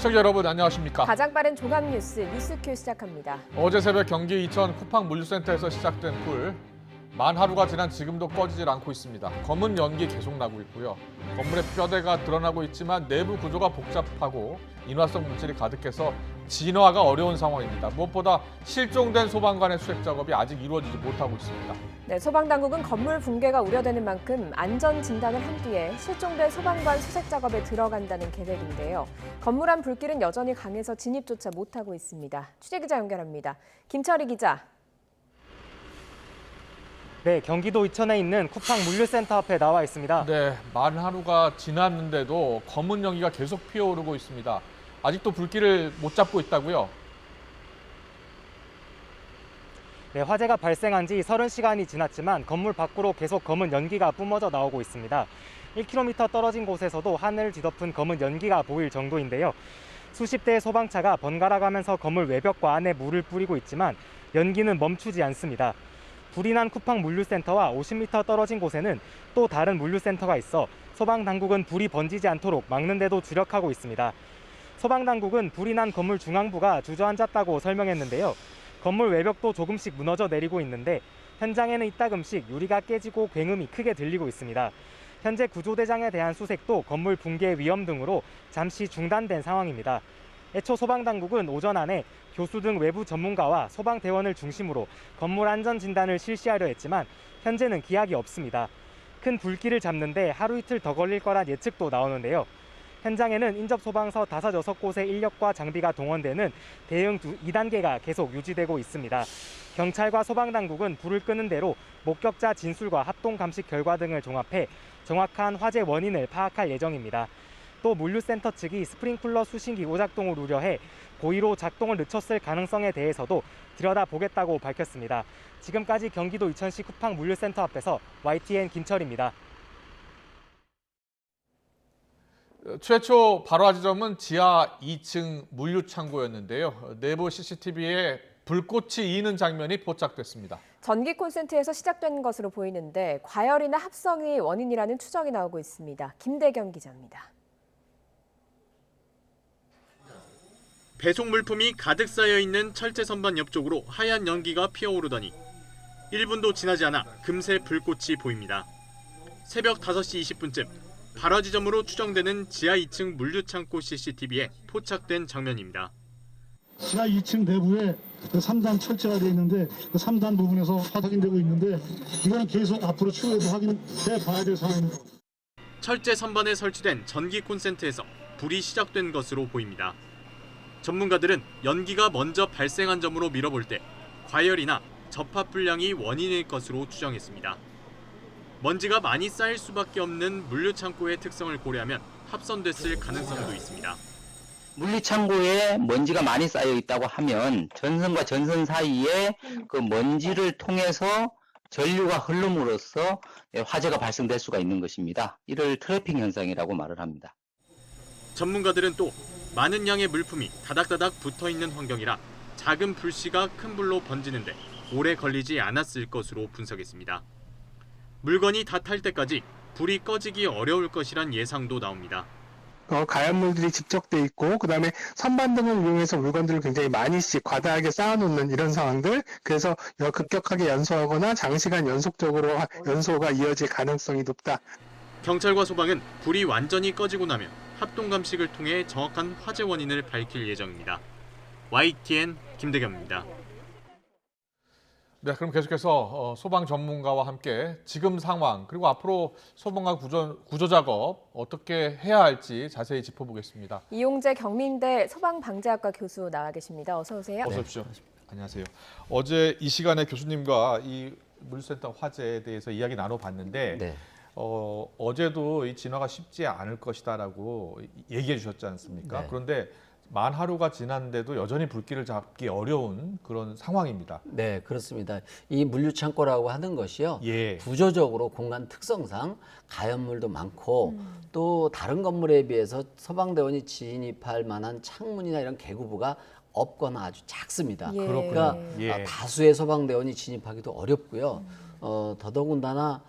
시청자 여러분 안녕하십니까? 가장 빠른 종합 뉴스큐 시작합니다. 어제 새벽 경기 이천 쿠팡 물류센터에서 시작된 불. 만 하루가 지난 지금도 꺼지질 않고 있습니다. 검은 연기 계속 나고 있고요. 건물의 뼈대가 드러나고 있지만 내부 구조가 복잡하고 인화성 물질이 가득해서 진화가 어려운 상황입니다. 무엇보다 실종된 소방관의 수색 작업이 아직 이루어지지 못하고 있습니다. 네, 소방당국은 건물 붕괴가 우려되는 만큼 안전 진단을 한 뒤에 실종된 소방관 수색 작업에 들어간다는 계획인데요. 건물 안 불길은 여전히 강해서 진입조차 못하고 있습니다. 취재기자 연결합니다. 김철희 기자. 네, 경기도 이천에 있는 쿠팡 물류센터 앞에 나와 있습니다. 네, 만 하루가 지났는데도 검은 연기가 계속 피어오르고 있습니다. 아직도 불길을 못 잡고 있다고요? 네, 화재가 발생한 지 30시간이 지났지만 건물 밖으로 계속 검은 연기가 뿜어져 나오고 있습니다. 1km 떨어진 곳에서도 하늘을 뒤덮은 검은 연기가 보일 정도인데요. 수십 대의 소방차가 번갈아 가면서 건물 외벽과 안에 물을 뿌리고 있지만 연기는 멈추지 않습니다. 불이 난 쿠팡 물류센터와 50m 떨어진 곳에는 또 다른 물류센터가 있어 소방당국은 불이 번지지 않도록 막는 데도 주력하고 있습니다. 소방당국은 불이 난 건물 중앙부가 주저앉았다고 설명했는데요. 건물 외벽도 조금씩 무너져 내리고 있는데 현장에는 이따금씩 유리가 깨지고 굉음이 크게 들리고 있습니다. 현재 구조대장에 대한 수색도 건물 붕괴 위험 등으로 잠시 중단된 상황입니다. 애초 소방당국은 오전 안에 교수 등 외부 전문가와 소방대원을 중심으로 건물 안전 진단을 실시하려 했지만 현재는 기약이 없습니다. 큰 불길을 잡는데 하루 이틀 더 걸릴 거란 예측도 나오는데요. 현장에는 인접소방서 5-6곳의 인력과 장비가 동원되는 대응 2단계가 계속 유지되고 있습니다. 경찰과 소방당국은 불을 끄는 대로 목격자 진술과 합동감식 결과 등을 종합해 정확한 화재 원인을 파악할 예정입니다. 또 물류센터 측이 스프링클러 수신기 오작동을 우려해 고의로 작동을 늦췄을 가능성에 대해서도 들여다보겠다고 밝혔습니다. 지금까지 경기도 이천시 쿠팡 물류센터 앞에서 YTN 김철입니다. 최초 발화 지점은 지하 2층 물류창고였는데요. 내부 CCTV에 불꽃이 이는 장면이 포착됐습니다. 전기 콘센트에서 시작된 것으로 보이는데 과열이나 합성이 원인이라는 추정이 나오고 있습니다. 김대겸 기자입니다. 배송 물품이 가득 쌓여 있는 철제 선반 옆쪽으로 하얀 연기가 피어오르더니 1분도 지나지 않아 금세 불꽃이 보입니다. 새벽 5시 20분쯤 발화 지점으로 추정되는 지하 2층 물류창고 CCTV에 포착된 장면입니다. 지하 2층 내부에 3단 철제가 되어 있는데 그 3단 부분에서 확인되고 있는데 이거는 계속 앞으로 추후에도 확인해 봐야 될 상황입니다. 철제 선반에 설치된 전기 콘센트에서 불이 시작된 것으로 보입니다. 전문가들은 연기가 먼저 발생한 점으로 미뤄볼 때 과열이나 접합 불량이 원인일 것으로 추정했습니다. 먼지가 많이 쌓일 수밖에 없는 물류창고의 특성을 고려하면 합선됐을 가능성도 있습니다. 물류창고에 먼지가 많이 쌓여 있다고 하면 전선과 전선 사이에 그 먼지를 통해서 전류가 흐름으로써 화재가 발생될 수가 있는 것입니다. 이를 트래핑 현상이라고 말을 합니다. 전문가들은 또 많은 양의 물품이 다닥다닥 붙어있는 환경이라 작은 불씨가 큰 불로 번지는데 오래 걸리지 않았을 것으로 분석했습니다. 물건이 다 탈 때까지 불이 꺼지기 어려울 것이란 예상도 나옵니다. 가연물들이 집적돼 있고 그다음에 선반 등을 이용해서 물건들을 굉장히 많이씩 과다하게 쌓아놓는 이런 상황들, 그래서 급격하게 연소하거나 장시간 연속적으로 연소가 이어질 가능성이 높다. 경찰과 소방은 불이 완전히 꺼지고 나면 합동감식을 통해 정확한 화재 원인을 밝힐 예정입니다. YTN 김대겸입니다. 네, 그럼 계속해서 소방 전문가와 함께 지금 상황 그리고 앞으로 소방과 구조 작업 어떻게 해야 할지 자세히 짚어보겠습니다. 이용재 경민대 소방방재학과 교수 나와 계십니다. 어서 오세요. 어서 오십시오. 네. 안녕하세요. 어제 이 시간에 교수님과 이 물류센터 화재에 대해서 이야기 나눠봤는데 네. 어제도 이 진화가 쉽지 않을 것이다라고 얘기해 주셨지 않습니까? 네. 그런데 만 하루가 지났는데도 여전히 불길을 잡기 어려운 그런 상황입니다. 네, 그렇습니다. 이 물류창고라고 하는 것이요. 예. 구조적으로 공간 특성상 가연물도 많고 또 다른 건물에 비해서 소방대원이 진입할 만한 창문이나 이런 개구부가 없거나 아주 작습니다. 예. 그러니까 예. 다수의 소방대원이 진입하기도 어렵고요. 더더군다나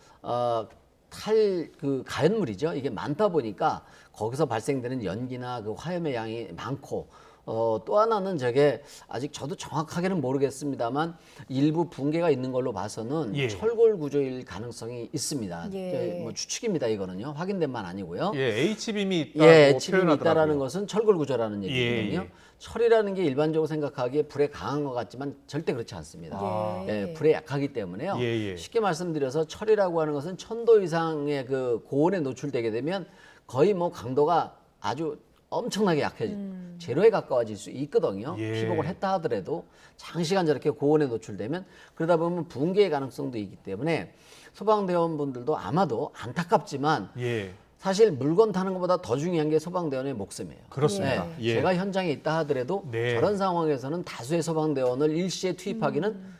그 가연물이죠. 이게 많다 보니까 거기서 발생되는 연기나 그 화염의 양이 많고 또 하나는 저게 아직 저도 정확하게는 모르겠습니다만 일부 붕괴가 있는 걸로 봐서는 예. 철골 구조일 가능성이 있습니다. 예. 뭐 추측입니다. 이거는요. 확인된 바는 아니고요. 예, H빔이 있다고 예, H빔이 있다라는 표현하더라고요. 것은 철골 구조라는 얘기거든요. 예. 철이라는 게 일반적으로 생각하기에 불에 강한 것 같지만 절대 그렇지 않습니다. 예, 불에 약하기 때문에요. 예. 쉽게 말씀드려서 철이라고 하는 것은 1000도 이상의 그 고온에 노출되게 되면 거의 뭐 강도가 아주 엄청나게 제로에 가까워질 수 있거든요. 예. 피복을 했다 하더라도 장시간 저렇게 고온에 노출되면 그러다 보면 붕괴의 가능성도 있기 때문에 소방대원분들도 아마도 안타깝지만 예. 사실 물건 타는 것보다 더 중요한 게 소방대원의 목숨이에요. 그렇습니다. 예. 제가 현장에 있다 하더라도 네. 저런 상황에서는 다수의 소방대원을 일시에 투입하기는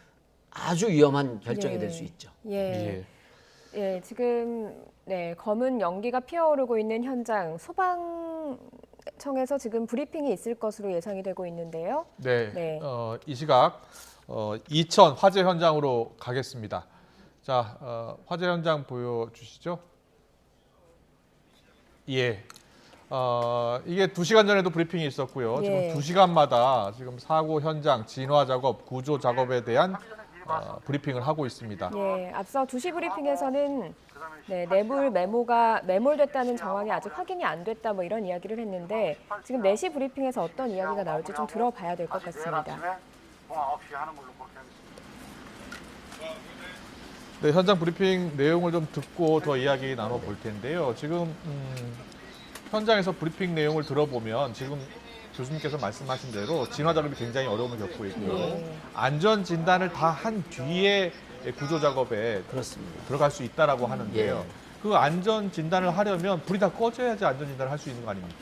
아주 위험한 결정이 예. 될 수 있죠. 예. 예, 지금 검은 연기가 피어오르고 있는 현장 소방청에서 지금 브리핑이 있을 것으로 예상이 되고 있는데요. 네. 이 시각 이천 화재 현장으로 가겠습니다. 자, 화재 현장 보여주시죠. 예. 이게 2시간 전에도 브리핑이 있었고요. 예. 지금 2시간마다 지금 사고 현장 진화 작업, 구조 작업에 대한 브리핑을 하고 있습니다. 예, 앞서 2시 브리핑에서는 내부 메모가 매몰됐다는 정황이 아직 확인이 안 됐다 뭐 이런 이야기를 했는데 지금 4시 브리핑에서 어떤 이야기가 나올지 좀 들어봐야 될 것 같습니다. 네, 현장 브리핑 내용을 좀 듣고 더 이야기 나눠볼 텐데요. 지금 현장에서 브리핑 내용을 들어보면 지금 교수님께서 말씀하신 대로 진화 작업이 굉장히 어려움을 겪고 있고요. 안전 진단을 다 한 뒤에 구조 작업에 그렇습니다. 들어갈 수 있다라고 하는데요. 그 안전 진단을 하려면 불이 다 꺼져야지 안전 진단을 할 수 있는 거 아닙니까?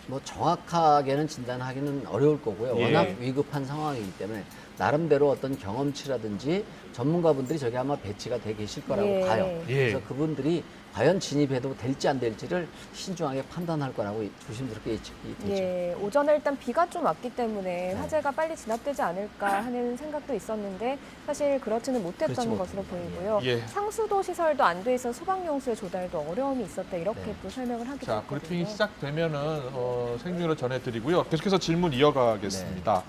뭐 정확하게는 진단하기는 어려울 거고요. 예. 워낙 위급한 상황이기 때문에 나름대로 어떤 경험치라든지 전문가분들이 저기 아마 배치가 돼 계실 거라고 예. 봐요. 예. 그래서 그분들이 과연 진입해도 될지 안 될지를 신중하게 판단할 거라고 조심스럽게 있겠죠. 예, 오전에 일단 비가 좀 왔기 때문에 화재가 빨리 진압되지 않을까 하는 생각도 있었는데 사실 그렇지는 못했던 그렇지 것으로 보이고요. 예. 상수도 시설도 안 돼 있어 소방용수의 조달도 어려움이 있었다 이렇게 또 설명을 하기도 자, 했거든요. 브리핑이 시작되면은 생중계로 전해드리고요. 계속해서 질문 이어가겠습니다.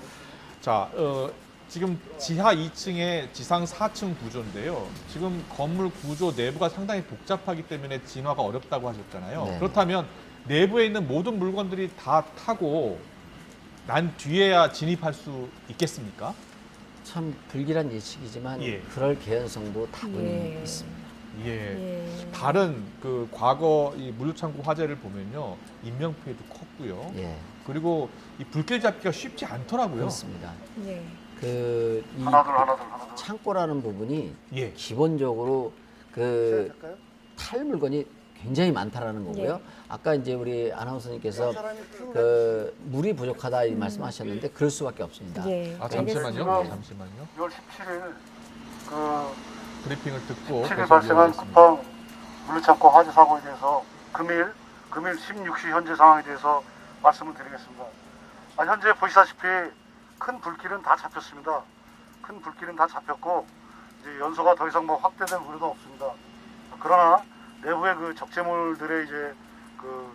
자, 지금 지하 2층에 지상 4층 구조인데요. 지금 건물 구조 내부가 상당히 복잡하기 때문에 진화가 어렵다고 하셨잖아요. 네. 그렇다면 내부에 있는 모든 물건들이 다 타고 난 뒤에야 진입할 수 있겠습니까? 참 불길한 예측이지만 예. 그럴 개연성도 다분히 예. 있습니다. 예. 다른 그 과거 이 물류창고 화재를 보면요. 인명 피해도 컸고요. 예, 그리고 이 불길 잡기가 쉽지 않더라고요. 그렇습니다. 예. 이 창고라는 부분이 예. 기본적으로 그 탈 물건이 굉장히 많다라는 거고요. 아까 이제 우리 아나운서님께서 그 물이 부족하다 이 말씀하셨는데 그럴 수밖에 없습니다. 예. 잠시만요. 알겠습니다. 잠시만요. 6월 17일 그 브리핑을 듣고 17일 계속 발생한 이어가겠습니다. 쿠팡 물류창고 화재 사고에 대해서 금일 16시 현재 상황에 대해서 말씀을 드리겠습니다. 현재 보시다시피 큰 불길은 다 잡혔습니다. 큰 불길은 다 잡혔고 이제 연소가 더 이상 뭐 확대될 우려도 없습니다. 그러나 내부의 그 적재물들의 이제 그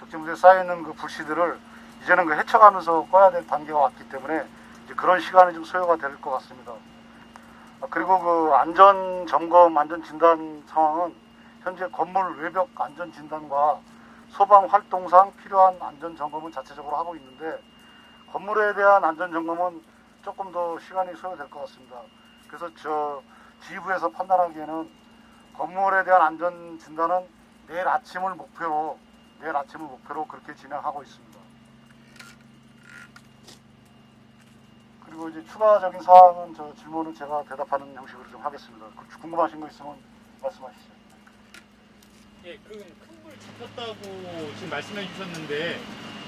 적재물에 쌓여 있는 그 불씨들을 이제는 그 헤쳐가면서 꺼야 될 단계가 왔기 때문에 이제 그런 시간이 좀 소요가 될 것 같습니다. 그리고 그 안전 점검, 안전 진단 상황은 현재 건물 외벽 안전 진단과 소방 활동상 필요한 안전 점검은 자체적으로 하고 있는데 건물에 대한 안전 점검은 조금 더 시간이 소요될 것 같습니다. 그래서 지휘부에서 판단하기에는 건물에 대한 안전 진단은 내일 아침을 목표로 그렇게 진행하고 있습니다. 그리고 이제 추가적인 사항은 질문은 제가 대답하는 형식으로 좀 하겠습니다. 궁금하신 거 있으면 말씀하시죠. 예, 큰 불 잡혔다고 지금 말씀해 주셨는데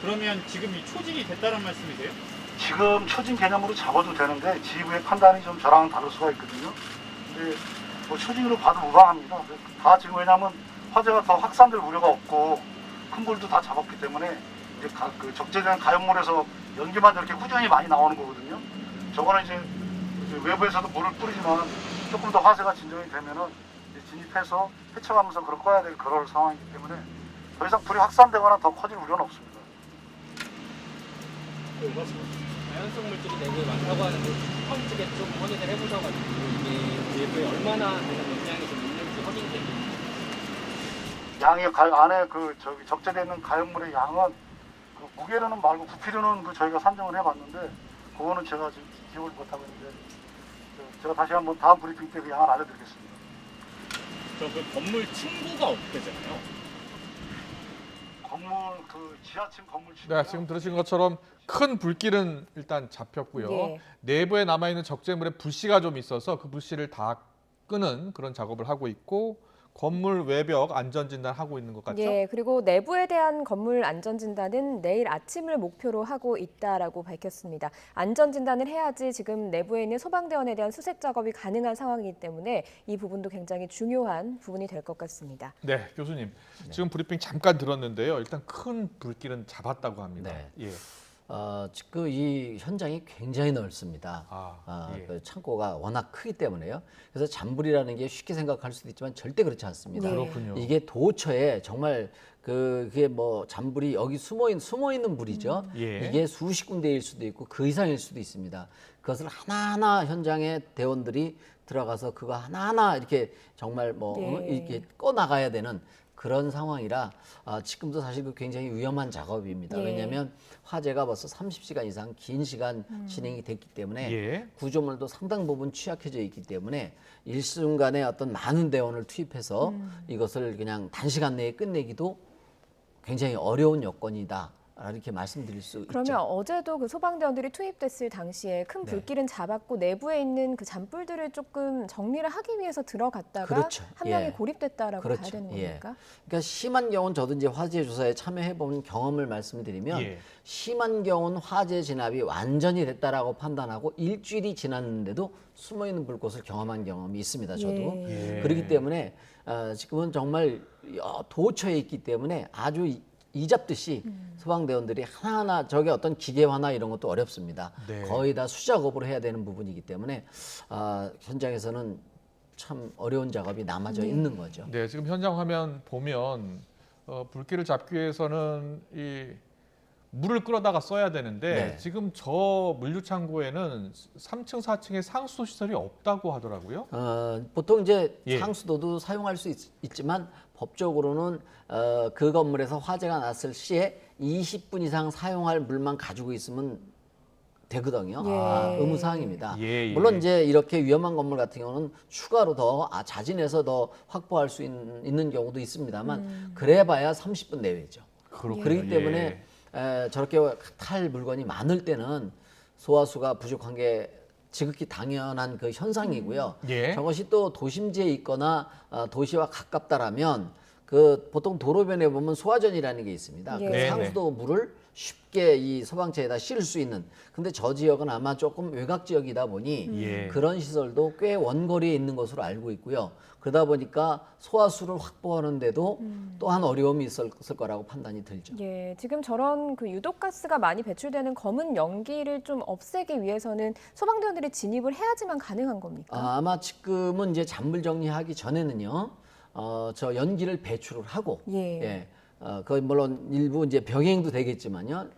그러면 지금 이 초진이 됐다는 말씀이세요? 지금 초진 개념으로 잡아도 되는데 지휘부의 판단이 좀 저랑은 다를 수가 있거든요. 근데 뭐 초진으로 봐도 무방합니다. 다 지금 왜냐하면 화재가 더 확산될 우려가 없고 큰 불도 다 잡았기 때문에 이제 그 적재된 가연물에서 연기만 이렇게 꾸준히 많이 나오는 거거든요. 저거는 이제 외부에서도 물을 뿌리지만 조금 더 화재가 진정이 되면은 진입해서 헤쳐가면서 그걸 꺼야 될 그럴 상황이기 때문에 더 이상 불이 확산되거나 더 커질 우려는 없습니다. 자연성 물질이 내부에 많다고 하는데 펌 측에 좀 확인을 해보셔가지고 이게 내부에 얼마나 영향이 좀 있는지 확인되고 양이 안에 적재되어 있는 가연물의 양은 그 무게로는 말고 부피로는 저희가 산정을 해봤는데 그거는 제가 지금 기억을 못하고 있는데 제가 다시 한번 다음 브리핑 때 그 양을 알려드리겠습니다. 저 그 건물 층고가 없대잖아요. 건물 지하층 건물 층. 네, 지금 들으신 것처럼 큰 불길은 일단 잡혔고요. 예. 내부에 남아있는 적재물에 불씨가 좀 있어서 그 불씨를 다 끄는 그런 작업을 하고 있고 건물 외벽 안전진단 하고 있는 것 같죠? 예, 그리고 내부에 대한 건물 안전진단은 내일 아침을 목표로 하고 있다라고 밝혔습니다. 안전진단을 해야지 지금 내부에 있는 소방대원에 대한 수색 작업이 가능한 상황이기 때문에 이 부분도 굉장히 중요한 부분이 될 것 같습니다. 네, 교수님. 지금 브리핑 잠깐 들었는데요. 일단 큰 불길은 잡았다고 합니다. 네. 예. 지금 이 현장이 굉장히 넓습니다. 예. 그 창고가 워낙 크기 때문에요. 그래서 잔불이라는 게 쉽게 생각할 수도 있지만 절대 그렇지 않습니다. 네. 그렇군요. 이게 도처에 정말 그게 뭐 잔불이 여기 숨어 있는 불이죠. 예. 이게 수십 군데일 수도 있고 그 이상일 수도 있습니다. 그것을 하나하나 현장에 대원들이 들어가서 그거 하나하나 이렇게 정말 뭐 예. 이렇게 꺼 나가야 되는 그런 상황이라 지금도 사실 그 굉장히 위험한 작업입니다. 예. 왜냐하면 화재가 벌써 30시간 이상 긴 시간 진행이 됐기 때문에 예. 구조물도 상당 부분 취약해져 있기 때문에 일순간에 어떤 많은 대원을 투입해서 이것을 그냥 단시간 내에 끝내기도 굉장히 어려운 여건이다. 이렇게 말씀드릴 수 그러면 있죠. 어제도 그 소방대원들이 투입됐을 당시에 큰 네. 불길은 잡았고 내부에 있는 그 잔불들을 조금 정리를 하기 위해서 들어갔다가 그렇죠. 한 명이 예. 고립됐다라고 그렇죠. 봐야 되는 예. 겁니까? 그러니까 심한 경우는 저도 이제 화재 조사에 참여해 본 경험을 말씀드리면 예. 심한 경우는 화재 진압이 완전히 됐다라고 판단하고 일주일이 지났는데도 숨어 있는 불꽃을 경험한 경험이 있습니다. 저도. 예. 그렇기 때문에 지금은 정말 도처에 있기 때문에 아주 이잡듯이 소방대원들이 하나하나 저게 어떤 기계화나 이런 것도 어렵습니다. 네. 거의 다 수작업으로 해야 되는 부분이기 때문에 현장에서는 참 어려운 작업이 남아져 있는 거죠. 네, 지금 현장 화면 보면 불길을 잡기 위해서는 이 물을 끌어다가 써야 되는데 네. 지금 저 물류 창고에는 3층, 4층에 상수도 시설이 없다고 하더라고요. 보통 이제 예. 상수도도 사용할 수 있지만 법적으로는 그 건물에서 화재가 났을 시에 20분 이상 사용할 물만 가지고 있으면 되거든요. 예. 의무사항입니다. 예, 예. 물론 이제 이렇게 위험한 건물 같은 경우는 추가로 더 자진해서 더 확보할 수 있는 경우도 있습니다만 그래봐야 30분 내외죠. 그렇군요. 그렇기 때문에 예. 저렇게 탈 물건이 많을 때는 소화수가 부족한 게 지극히 당연한 그 현상이고요. 예. 저것이 또 도심지에 있거나 도시와 가깝다라면 그 보통 도로변에 보면 소화전이라는 게 있습니다. 예. 그 네네. 상수도 물을 쉽게 이 소방차에다 실을 수 있는. 근데 저 지역은 아마 조금 외곽 지역이다 보니 예. 그런 시설도 꽤 원거리에 있는 것으로 알고 있고요. 그러다 보니까 소화수를 확보하는데도 또한 어려움이 있을 거라고 판단이 들죠. 예, 지금 저런 그 유독가스가 많이 배출되는 검은 연기를 좀 없애기 위해서는 소방대원들이 진입을 해야지만 가능한 겁니까? 아마 지금은 이제 잔불 정리하기 전에는요, 저 연기를 배출을 하고, 예. 그 물론 일부 이제 병행도 되겠지만요,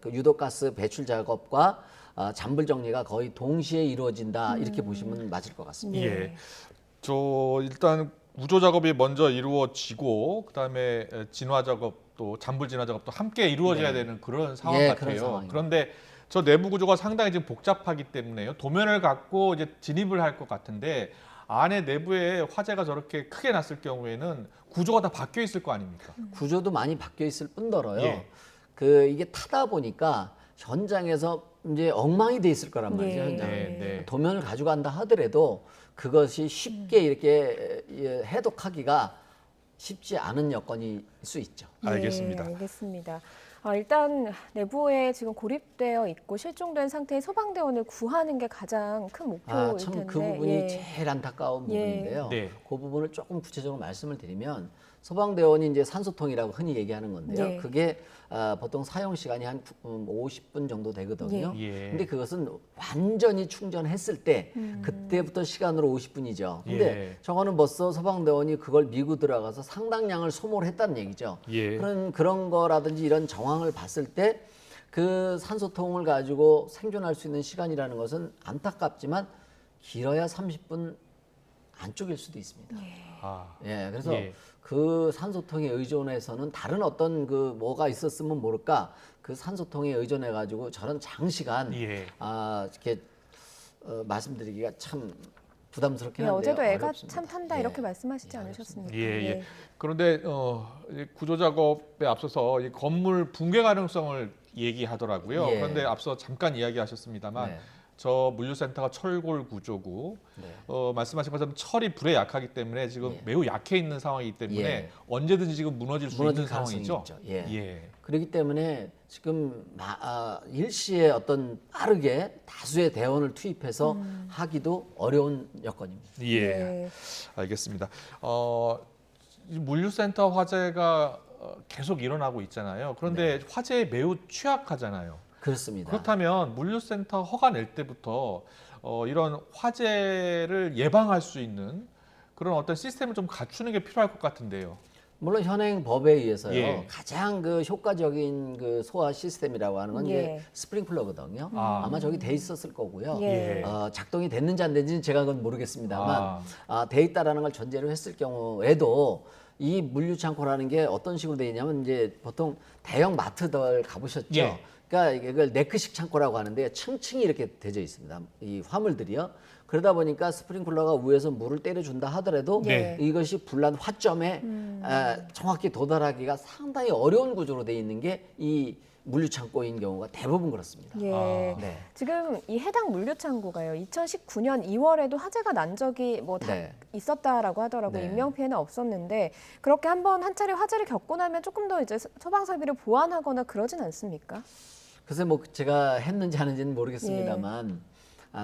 그 유독가스 배출 작업과 잔불 정리가 거의 동시에 이루어진다 이렇게 보시면 맞을 것 같습니다. 예. 저 일단 우조 작업이 먼저 이루어지고 그다음에 진화 작업도 잔불 진화 작업도 함께 이루어져야 네. 되는 그런 상황 예, 같아요. 그런 상황입니다. 그런데 저 내부 구조가 상당히 지금 복잡하기 때문에요. 도면을 갖고 이제 진입을 할 것 같은데 안에 내부에 화재가 저렇게 크게 났을 경우에는 구조가 다 바뀌어 있을 거 아닙니까? 구조도 많이 바뀌어 있을 뿐더러요. 예. 그 이게 타다 보니까 현장에서 이제 엉망이 돼 있을 거란 말이죠. 예. 현장에. 네. 도면을 가져간다 하더라도 그것이 쉽게 이렇게 해독하기가 쉽지 않은 여건일 수 있죠. 알겠습니다. 예, 알겠습니다. 일단 내부에 지금 고립되어 있고 실종된 상태의 소방대원을 구하는 게 가장 큰 목표일 텐데. 참 그 부분이 예. 제일 안타까운 예. 부분인데요. 네. 그 부분을 조금 구체적으로 말씀을 드리면 소방대원이 이제 산소통이라고 흔히 얘기하는 건데요. 예. 그게 보통 사용 시간이 한 50분 정도 되거든요. 예. 근데 그것은 완전히 충전했을 때 그때부터 시간으로 50분이죠. 근데 예. 저거는 벌써 소방대원이 그걸 미고 들어가서 상당량을 소모를 했다는 얘기죠. 예. 그런 거라든지 이런 정황을 봤을 때 그 산소통을 가지고 생존할 수 있는 시간이라는 것은 안타깝지만 길어야 30분 안쪽일 수도 있습니다. 아, 예, 그래서 예. 그 산소통에 의존해서는 다른 어떤 그 뭐가 있었으면 모를까 그 산소통에 의존해 가지고 저런 장시간 예. 이렇게 말씀드리기가 참 부담스럽긴 예, 한데요. 어제도 애가 어렵습니다. 참 탄다 예. 이렇게 말씀하시지 않으셨습니까? 예, 예. 그런데 이 구조 작업에 앞서서 이 건물 붕괴 가능성을 얘기하더라고요. 예. 그런데 앞서 잠깐 이야기하셨습니다만 네. 저 물류센터가 철골 구조고 네. 말씀하신 것처럼 철이 불에 약하기 때문에 지금 예. 매우 약해 있는 상황이기 때문에 예. 언제든지 지금 무너질 수 무너질 있는 가능성이 상황이죠. 있죠. 예. 예. 그렇기 때문에 지금 일시에 어떤 빠르게 다수의 대원을 투입해서 하기도 어려운 여건입니다. 예. 네. 알겠습니다. 이 물류센터 화재가 계속 일어나고 있잖아요. 그런데 화재에 매우 취약하잖아요. 그렇습니다. 그렇다면 물류센터 허가 낼 때부터 이런 화재를 예방할 수 있는 그런 어떤 시스템을 좀 갖추는 게 필요할 것 같은데요. 물론 현행 법에 의해서요. 예. 가장 그 효과적인 그 소화 시스템이라고 하는 건 예. 이제 스프링클러거든요. 아마 저기 돼 있었을 거고요. 예. 작동이 됐는지 안 됐는지는 제가 그건 모르겠습니다만 돼 있다라는 걸 전제로 했을 경우에도 이 물류 창고라는 게 어떤 식으로 돼 있냐면 이제 보통 대형 마트들 가보셨죠? 예. 그러니까 이걸 네크식 창고라고 하는데 층층이 이렇게 되어 있습니다. 이 화물들이요. 그러다 보니까 스프링클러가 위에서 물을 때려준다 하더라도 네. 이것이 불난 화점에 정확히 도달하기가 상당히 어려운 구조로 돼 있는 게 이 물류 창고인 경우가 대부분 그렇습니다. 예. 네. 지금 이 해당 물류 창고가요. 2019년 2월에도 화재가 난 적이 뭐 다 네. 있었다라고 하더라고요. 네. 인명 피해는 없었는데 그렇게 한 차례 화재를 겪고 나면 조금 더 이제 소방 설비를 보완하거나 그러진 않습니까? 글쎄 뭐 제가 했는지 하는지는 모르겠습니다만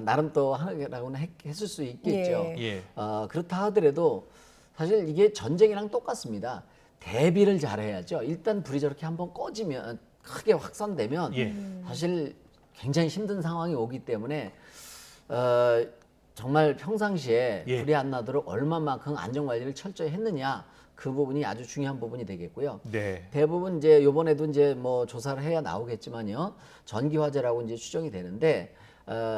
나름 또 하라고는 했을 수 있겠죠. 예. 그렇다 하더라도 사실 이게 전쟁이랑 똑같습니다. 대비를 잘해야죠. 일단 불이 저렇게 한번 꺼지면 크게 확산되면 예. 사실 굉장히 힘든 상황이 오기 때문에 정말 평상시에 예. 불이 안 나도록 얼마만큼 안전관리를 철저히 했느냐 그 부분이 아주 중요한 부분이 되겠고요. 네. 대부분 이제 요번에도 이제 뭐 조사를 해야 나오겠지만요. 전기 화재라고 이제 추정이 되는데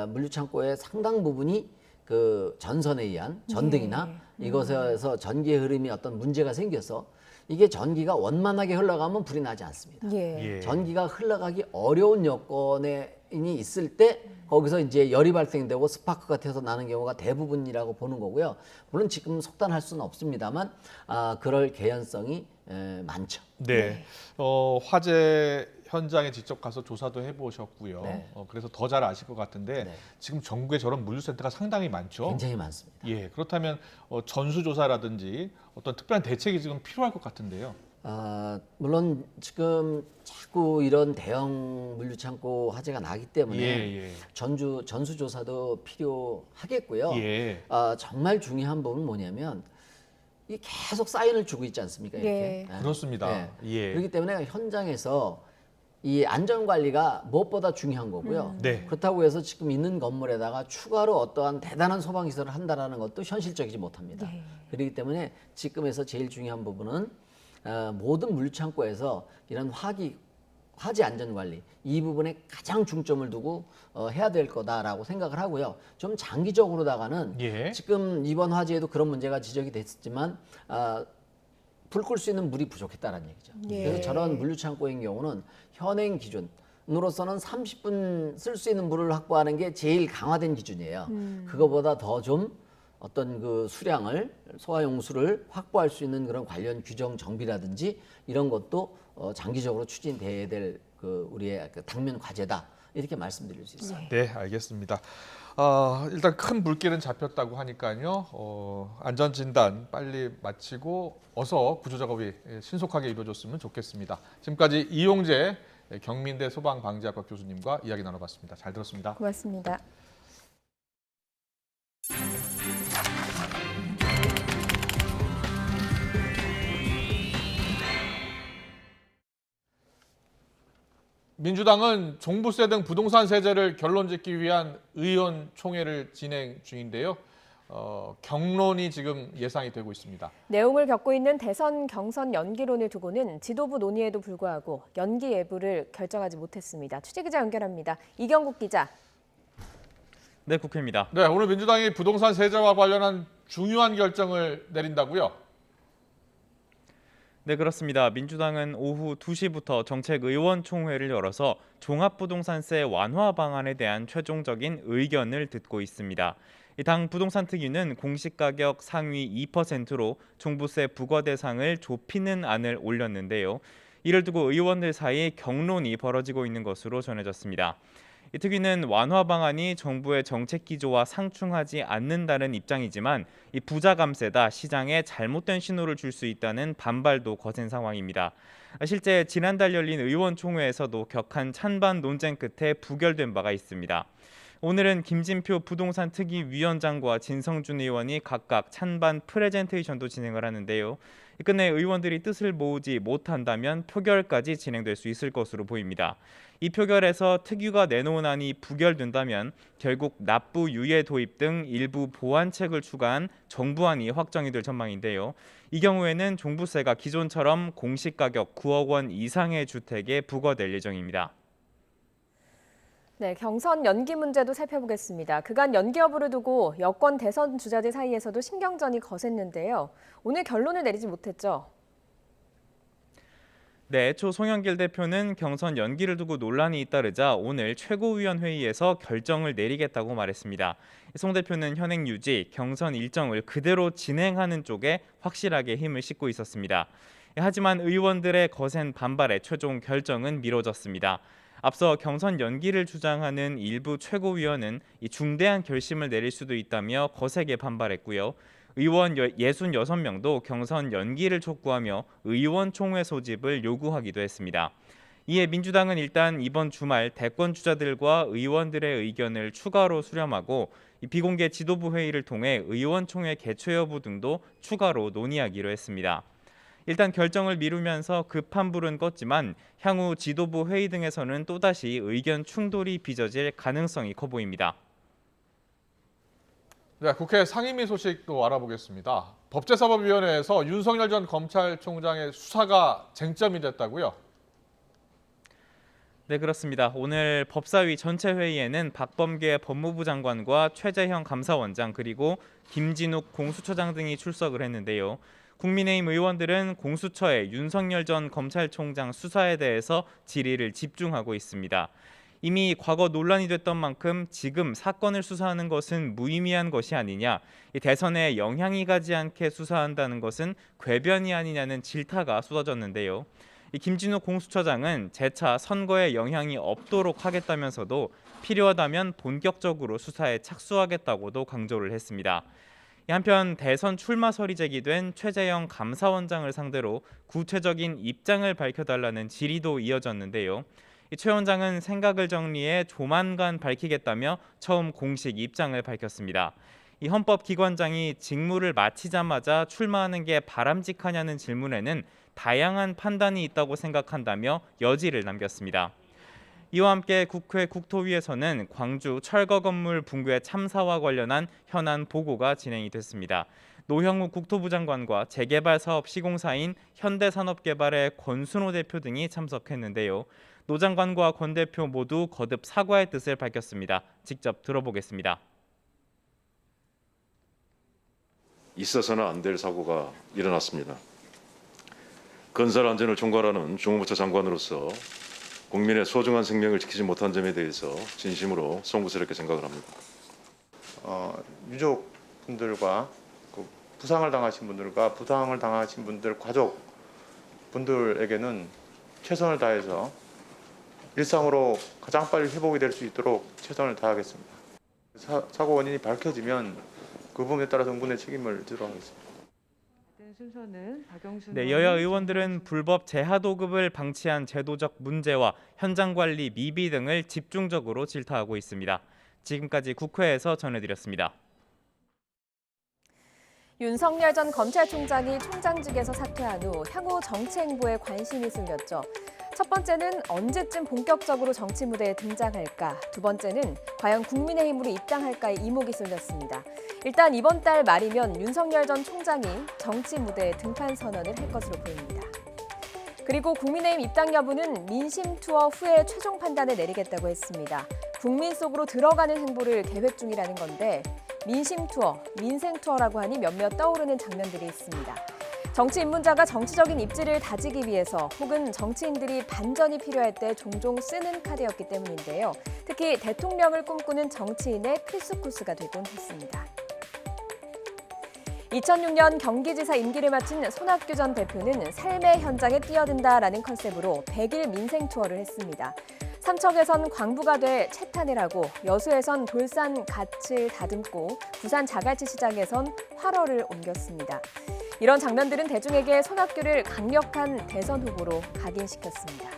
물류 창고의 상당 부분이 그 전선에 의한 전등이나 이것에서 전기의 흐름이 어떤 문제가 생겨서 이게 전기가 원만하게 흘러가면 불이 나지 않습니다. 예. 예. 전기가 흘러가기 어려운 여건이 있을 때 거기서 이제 열이 발생되고 스파크가 튀어서 나는 경우가 대부분이라고 보는 거고요. 물론 지금 속단할 수는 없습니다만 그럴 개연성이 많죠. 네. 화재 현장에 직접 가서 조사도 해보셨고요. 네. 그래서 더 잘 아실 것 같은데 네. 지금 전국에 저런 물류센터가 상당히 많죠. 굉장히 많습니다. 예. 그렇다면 전수조사라든지 어떤 특별한 대책이 지금 필요할 것 같은데요. 물론 지금 자꾸 이런 대형 물류창고 화재가 나기 때문에 예. 전수조사도 필요하겠고요. 예. 정말 중요한 부분은 뭐냐면 이 계속 사인을 주고 있지 않습니까? 이렇게. 예. 그렇습니다. 예. 그렇기 때문에 현장에서 이 안전관리가 무엇보다 중요한 거고요. 네. 그렇다고 해서 지금 있는 건물에다가 추가로 어떠한 대단한 소방시설을 한다는 것도 현실적이지 못합니다. 네. 그렇기 때문에 지금에서 제일 중요한 부분은 모든 물류창고에서 이런 화재 안전관리 이 부분에 가장 중점을 두고 해야 될 거다라고 생각을 하고요. 좀 장기적으로다가는 예. 지금 이번 화재에도 그런 문제가 지적이 됐지만 불 끌 수 있는 물이 부족했다는 얘기죠. 예. 그래서 저런 물류창고인 경우는 현행 기준으로서는 30분 쓸 수 있는 물을 확보하는 게 제일 강화된 기준이에요. 그거보다 더 좀 어떤 그 수량을 소화용수를 확보할 수 있는 그런 관련 규정 정비라든지 이런 것도 장기적으로 추진돼야 될 그 우리의 그 당면 과제다 이렇게 말씀드릴 수 있어요. 네, 알겠습니다. 일단 큰 불길은 잡혔다고 하니까요. 안전 진단 빨리 마치고 어서 구조 작업이 신속하게 이루어졌으면 좋겠습니다. 지금까지 이용재 경민대 소방방재학과 교수님과 이야기 나눠봤습니다. 잘 들었습니다. 고맙습니다. 민주당은 종부세 등 부동산 세제를 결론짓기 위한 의원총회를 진행 중인데요. 경론이 지금 예상이 되고 있습니다. 내용을 겪고 있는 대선 경선 연기론을 두고는 지도부 논의에도 불구하고 연기 여부를 결정하지 못했습니다. 취재기자 연결합니다. 이경국 기자. 네, 국회입니다. 네, 오늘 민주당이 부동산 세제와 관련한 중요한 결정을 내린다고요? 네, 그렇습니다. 민주당은 오후 2시부터 정책의원총회를 열어서 종합부동산세 완화 방안에 대한 최종적인 의견을 듣고 있습니다. 당 부동산특위는 공시가격 상위 2%로 종부세 부과 대상을 좁히는 안을 올렸는데요. 이를 두고 의원들 사이 경론이 벌어지고 있는 것으로 전해졌습니다. 이 특위는 완화 방안이 정부의 정책 기조와 상충하지 않는다는 입장이지만 이 부자 감세다 시장에 잘못된 신호를 줄 수 있다는 반발도 거센 상황입니다. 실제 지난달 열린 의원총회에서도 격한 찬반 논쟁 끝에 부결된 바가 있습니다. 오늘은 김진표 부동산 특위 위원장과 진성준 의원이 각각 찬반 프레젠테이션도 진행을 하는데요. 끝내 의원들이 뜻을 모으지 못한다면 표결까지 진행될 수 있을 것으로 보입니다. 이 표결에서 특위가 내놓은 안이 부결된다면 결국 납부 유예 도입 등 일부 보완책을 추가한 정부안이 확정이 될 전망인데요. 이 경우에는 종부세가 기존처럼 공시가격 9억 원 이상의 주택에 부과될 예정입니다. 네, 경선 연기 문제도 살펴보겠습니다. 그간 연기 여부를 두고 여권 대선 주자들 사이에서도 신경전이 거셌는데요. 오늘 결론을 내리지 못했죠. 네, 애초 송영길 대표는 경선 연기를 두고 논란이 잇따르자 오늘 최고위원회의에서 결정을 내리겠다고 말했습니다. 송 대표는 현행 유지, 경선 일정을 그대로 진행하는 쪽에 확실하게 힘을 싣고 있었습니다. 하지만 의원들의 거센 반발에 최종 결정은 미뤄졌습니다. 앞서 경선 연기를 주장하는 일부 최고위원은 이 중대한 결심을 내릴 수도 있다며 거세게 반발했고요. 의원 66명도 경선 연기를 촉구하며 의원총회 소집을 요구하기도 했습니다. 이에 민주당은 일단 이번 주말 대권 주자들과 의원들의 의견을 추가로 수렴하고 비공개 지도부 회의를 통해 의원총회 개최 여부 등도 추가로 논의하기로 했습니다. 일단 결정을 미루면서 급한 불은 껐지만 향후 지도부 회의 등에서는 또다시 의견 충돌이 빚어질 가능성이 커 보입니다. 네, 국회 상임위 소식도 알아보겠습니다. 법제사법위원회에서 윤석열 전 검찰총장의 수사가 쟁점이 됐다고요? 네, 그렇습니다. 오늘 법사위 전체 회의에는 박범계 법무부 장관과 최재형 감사원장 그리고 김진욱 공수처장 등이 출석을 했는데요. 국민의힘 의원들은 공수처의 윤석열 전 검찰총장 수사에 대해서 질의를 집중하고 있습니다. 이미 과거 논란이 됐던 만큼 지금 사건을 수사하는 것은 무의미한 것이 아니냐, 대선에 영향이 가지 않게 수사한다는 것은 궤변이 아니냐는 질타가 쏟아졌는데요. 김진욱 공수처장은 재차 선거에 영향이 없도록 하겠다면서도 필요하다면 본격적으로 수사에 착수하겠다고도 강조를 했습니다. 한편 대선 출마설이 제기된 최재형 감사원장을 상대로 구체적인 입장을 밝혀달라는 질의도 이어졌는데요. 최 원장은 생각을 정리해 조만간 밝히겠다며 처음 공식 입장을 밝혔습니다. 이 헌법기관장이 직무를 마치자마자 출마하는 게 바람직하냐는 질문에는 다양한 판단이 있다고 생각한다며 여지를 남겼습니다. 이와 함께 국회 국토위에서는 광주 철거 건물 붕괴 참사와 관련한 현안 보고가 진행이 됐습니다. 노형우 국토부 장관과 재개발 사업 시공사인 현대산업개발의 권순호 대표 등이 참석했는데요. 노 장관과 권 대표 모두 거듭 사과의 뜻을 밝혔습니다. 직접 들어보겠습니다. 있어서는 안 될 사고가 일어났습니다. 건설 안전을 총괄하는 주무부처 장관으로서 국민의 소중한 생명을 지키지 못한 점에 대해서 진심으로 송구스럽게 생각을 합니다. 유족분들과 부상을 당하신 분들과 부상을 당하신 분들 가족분들에게는 최선을 다해서 일상으로 가장 빨리 회복이 될 수 있도록 최선을 다하겠습니다. 사고 원인이 밝혀지면 그 부분에 따라서 응분의 책임을 지도록 하겠습니다. 네, 여야 의원들은 불법 재하도급을 방치한 제도적 문제와 현장 관리 미비 등을 집중적으로 질타하고 있습니다. 지금까지 국회에서 전해드렸습니다. 윤석열 전 검찰총장이 총장직에서 사퇴한 후 향후 정치 행보에 관심이 쏠렸죠. 첫 번째는 언제쯤 본격적으로 정치 무대에 등장할까? 두 번째는 과연 국민의힘으로 입당할까의 이목이 쏠렸습니다. 일단 이번 달 말이면 윤석열 전 총장이 정치 무대에 등판 선언을 할 것으로 보입니다. 그리고 국민의힘 입당 여부는 민심 투어 후에 최종 판단을 내리겠다고 했습니다. 국민 속으로 들어가는 행보를 계획 중이라는 건데 민심 투어, 민생 투어라고 하니 몇몇 떠오르는 장면들이 있습니다. 정치 입문자가 정치적인 입지를 다지기 위해서 혹은 정치인들이 반전이 필요할 때 종종 쓰는 카드였기 때문인데요. 특히 대통령을 꿈꾸는 정치인의 필수 코스가 되곤 했습니다. 2006년 경기지사 임기를 마친 손학규 전 대표는 삶의 현장에 뛰어든다라는 컨셉으로 100일 민생 투어를 했습니다. 삼척에선 광부가 돼 채탄을 하고 여수에선 돌산 갓을 다듬고 부산 자갈치 시장에선 활어를 옮겼습니다. 이런 장면들은 대중에게 손학규를 강력한 대선 후보로 각인시켰습니다.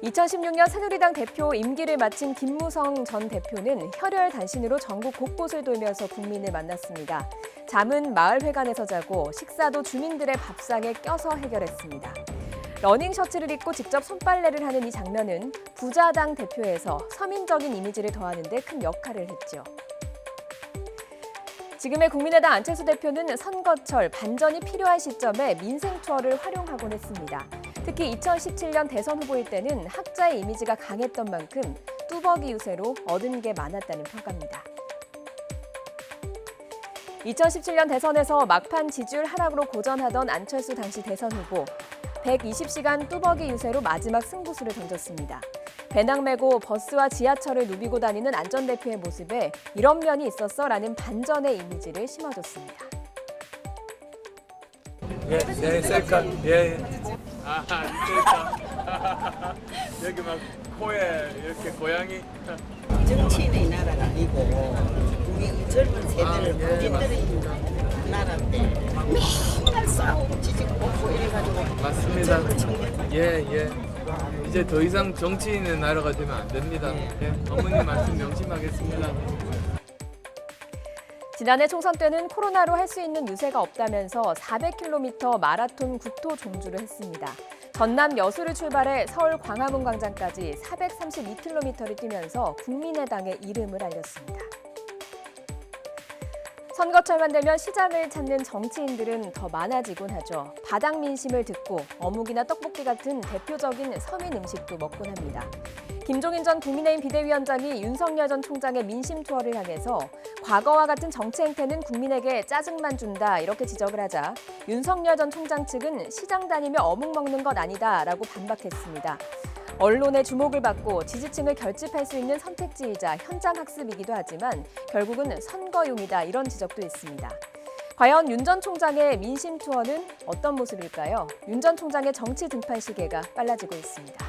2016년 새누리당 대표 임기를 마친 김무성 전 대표는 혈혈단신으로 전국 곳곳을 돌면서 국민을 만났습니다. 잠은 마을회관에서 자고 식사도 주민들의 밥상에 껴서 해결했습니다. 러닝 셔츠를 입고 직접 손빨래를 하는 이 장면은 부자당 대표에서 서민적인 이미지를 더하는 데 큰 역할을 했죠. 지금의 국민의당 안철수 대표는 선거철 반전이 필요한 시점에 민생 투어를 활용하곤 했습니다. 특히 2017년 대선 후보일 때는 학자의 이미지가 강했던 만큼 뚜벅이 유세로 얻은 게 많았다는 평가입니다. 2017년 대선에서 막판 지지율 하락으로 고전하던 안철수 당시 대선 후보. 120시간 뚜벅이 유세로 마지막 승부수를 던졌습니다. 배낭 메고 버스와 지하철을 누비고 다니는 안 전 대표의 모습에 이런 면이 있었어라는 반전의 이미지를 심어줬습니다. 네, 셀카. 예. 아, 셀카. 여기 막 코에 이렇게 고양이. 정치인의 나라가 아니고 우리 젊은 세대를 국민들의 나라인데 맨날 싸우고 지지고 뽑고 이래가지고 맞습니다. 예. 이제 더 이상 정치인의 나라가 되면 안 됩니다. 예, 어머님 말씀 명심하겠습니다. 지난해 총선 때는 코로나로 할 수 있는 유세가 없다면서 400km 마라톤 국토 종주를 했습니다. 전남 여수를 출발해 서울 광화문 광장까지 432km를 뛰면서 국민의당의 이름을 알렸습니다. 선거철만 되면 시장을 찾는 정치인들은 더 많아지곤 하죠. 바닥 민심을 듣고 어묵이나 떡볶이 같은 대표적인 서민 음식도 먹곤 합니다. 김종인 전 국민의힘 비대위원장이 윤석열 전 총장의 민심 투어를 향해서 과거와 같은 정치 행태는 국민에게 짜증만 준다 이렇게 지적을 하자 윤석열 전 총장 측은 시장 다니며 어묵 먹는 것 아니다라고 반박했습니다. 언론의 주목을 받고 지지층을 결집할 수 있는 선택지이자 현장 학습이기도 하지만 결국은 선거용이다 이런 지적도 있습니다. 과연 윤 전 총장의 민심 투어는 어떤 모습일까요? 윤 전 총장의 정치 등판 시계가 빨라지고 있습니다.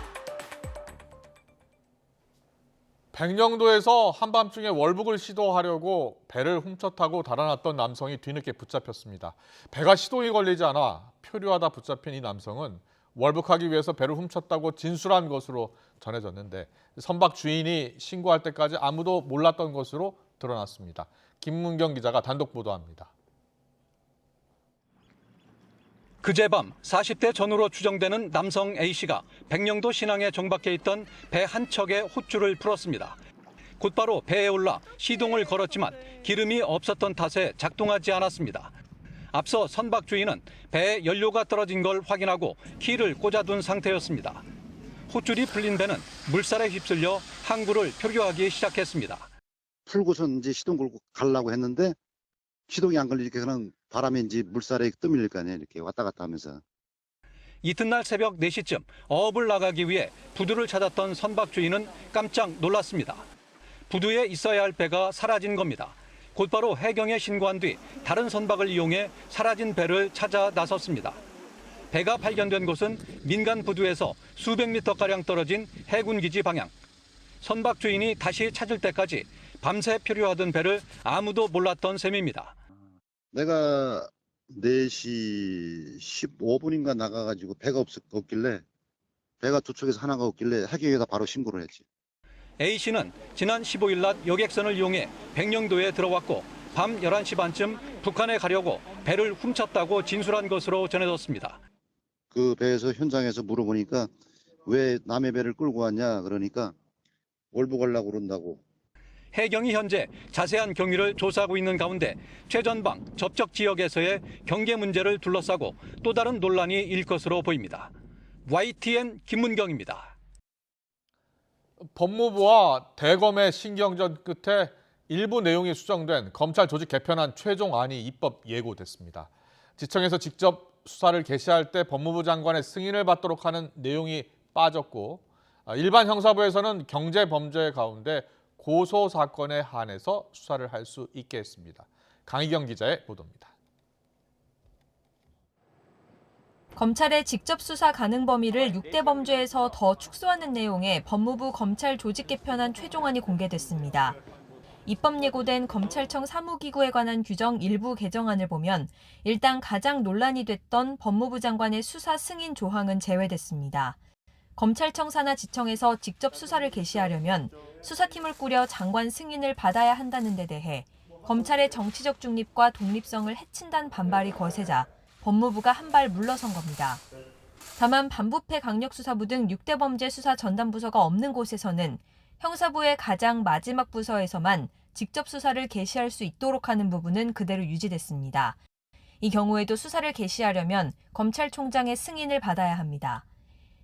백령도에서 한밤중에 월북을 시도하려고 배를 훔쳐 타고 달아났던 남성이 뒤늦게 붙잡혔습니다. 배가 시동이 걸리지 않아 표류하다 붙잡힌 이 남성은 월북하기 위해서 배를 훔쳤다고 진술한 것으로 전해졌는데 선박 주인이 신고할 때까지 아무도 몰랐던 것으로 드러났습니다. 김문경 기자가 단독 보도합니다. 그제밤 40대 전후로 추정되는 남성 A씨가 백령도 신항에 정박해 있던 배 한 척에 호줄을 풀었습니다. 곧바로 배에 올라 시동을 걸었지만 기름이 없었던 탓에 작동하지 않았습니다. 앞서 선박 주인은 배에 연료가 떨어진 걸 확인하고 키를 꽂아둔 상태였습니다. 호줄이 풀린 배는 물살에 휩쓸려 항구를 표류하기 시작했습니다. 풀고선 이제 시동 걸고 가려고 했는데 시동이 안 걸리니까 그냥 바람인지 물살에 떠밀릴 거 아니에요. 이렇게 왔다 갔다 하면서. 이튿날 새벽 4시쯤 어업을 나가기 위해 부두를 찾았던 선박 주인은 깜짝 놀랐습니다. 부두에 있어야 할 배가 사라진 겁니다. 곧바로 해경에 신고한 뒤 다른 선박을 이용해 사라진 배를 찾아 나섰습니다. 배가 발견된 곳은 민간 부두에서 수백 미터가량 떨어진 해군기지 방향. 선박 주인이 다시 찾을 때까지 밤새 표류하던 배를 아무도 몰랐던 셈입니다. 내가 4시 15분인가 나가가지고 배가 없길래 배가 두 쪽에서 하나가 없길래 해경에다 바로 신고를 했지. A씨는 지난 15일 낮 여객선을 이용해 백령도에 들어왔고 밤 11시 반쯤 북한에 가려고 배를 훔쳤다고 진술한 것으로 전해졌습니다. 그 배에서 현장에서 물어보니까 왜 남의 배를 끌고 왔냐 그러니까 월북 가려고 그런다고. 해경이 현재 자세한 경위를 조사하고 있는 가운데 최전방 접촉 지역에서의 경계 문제를 둘러싸고 또 다른 논란이 일 것으로 보입니다. YTN 김문경입니다. 법무부와 대검의 신경전 끝에 일부 내용이 수정된 검찰 조직 개편안 최종안이 입법 예고됐습니다. 지청에서 직접 수사를 개시할 때 법무부 장관의 승인을 받도록 하는 내용이 빠졌고 일반 형사부에서는 경제범죄 가운데 고소 사건에 한해서 수사를 할 수 있게 했습니다. 강희경 기자의 보도입니다. 검찰의 직접 수사 가능 범위를 6대 범죄에서 더 축소하는 내용의 법무부 검찰 조직 개편안 최종안이 공개됐습니다. 입법 예고된 검찰청 사무기구에 관한 규정 일부 개정안을 보면 일단 가장 논란이 됐던 법무부 장관의 수사 승인 조항은 제외됐습니다. 검찰청 산하 지청에서 직접 수사를 개시하려면 수사팀을 꾸려 장관 승인을 받아야 한다는 데 대해 검찰의 정치적 중립과 독립성을 해친다는 반발이 거세자 법무부가 한 발 물러선 겁니다. 다만 반부패 강력수사부 등 6대 범죄 수사 전담 부서가 없는 곳에서는 형사부의 가장 마지막 부서에서만 직접 수사를 개시할 수 있도록 하는 부분은 그대로 유지됐습니다. 이 경우에도 수사를 개시하려면 검찰총장의 승인을 받아야 합니다.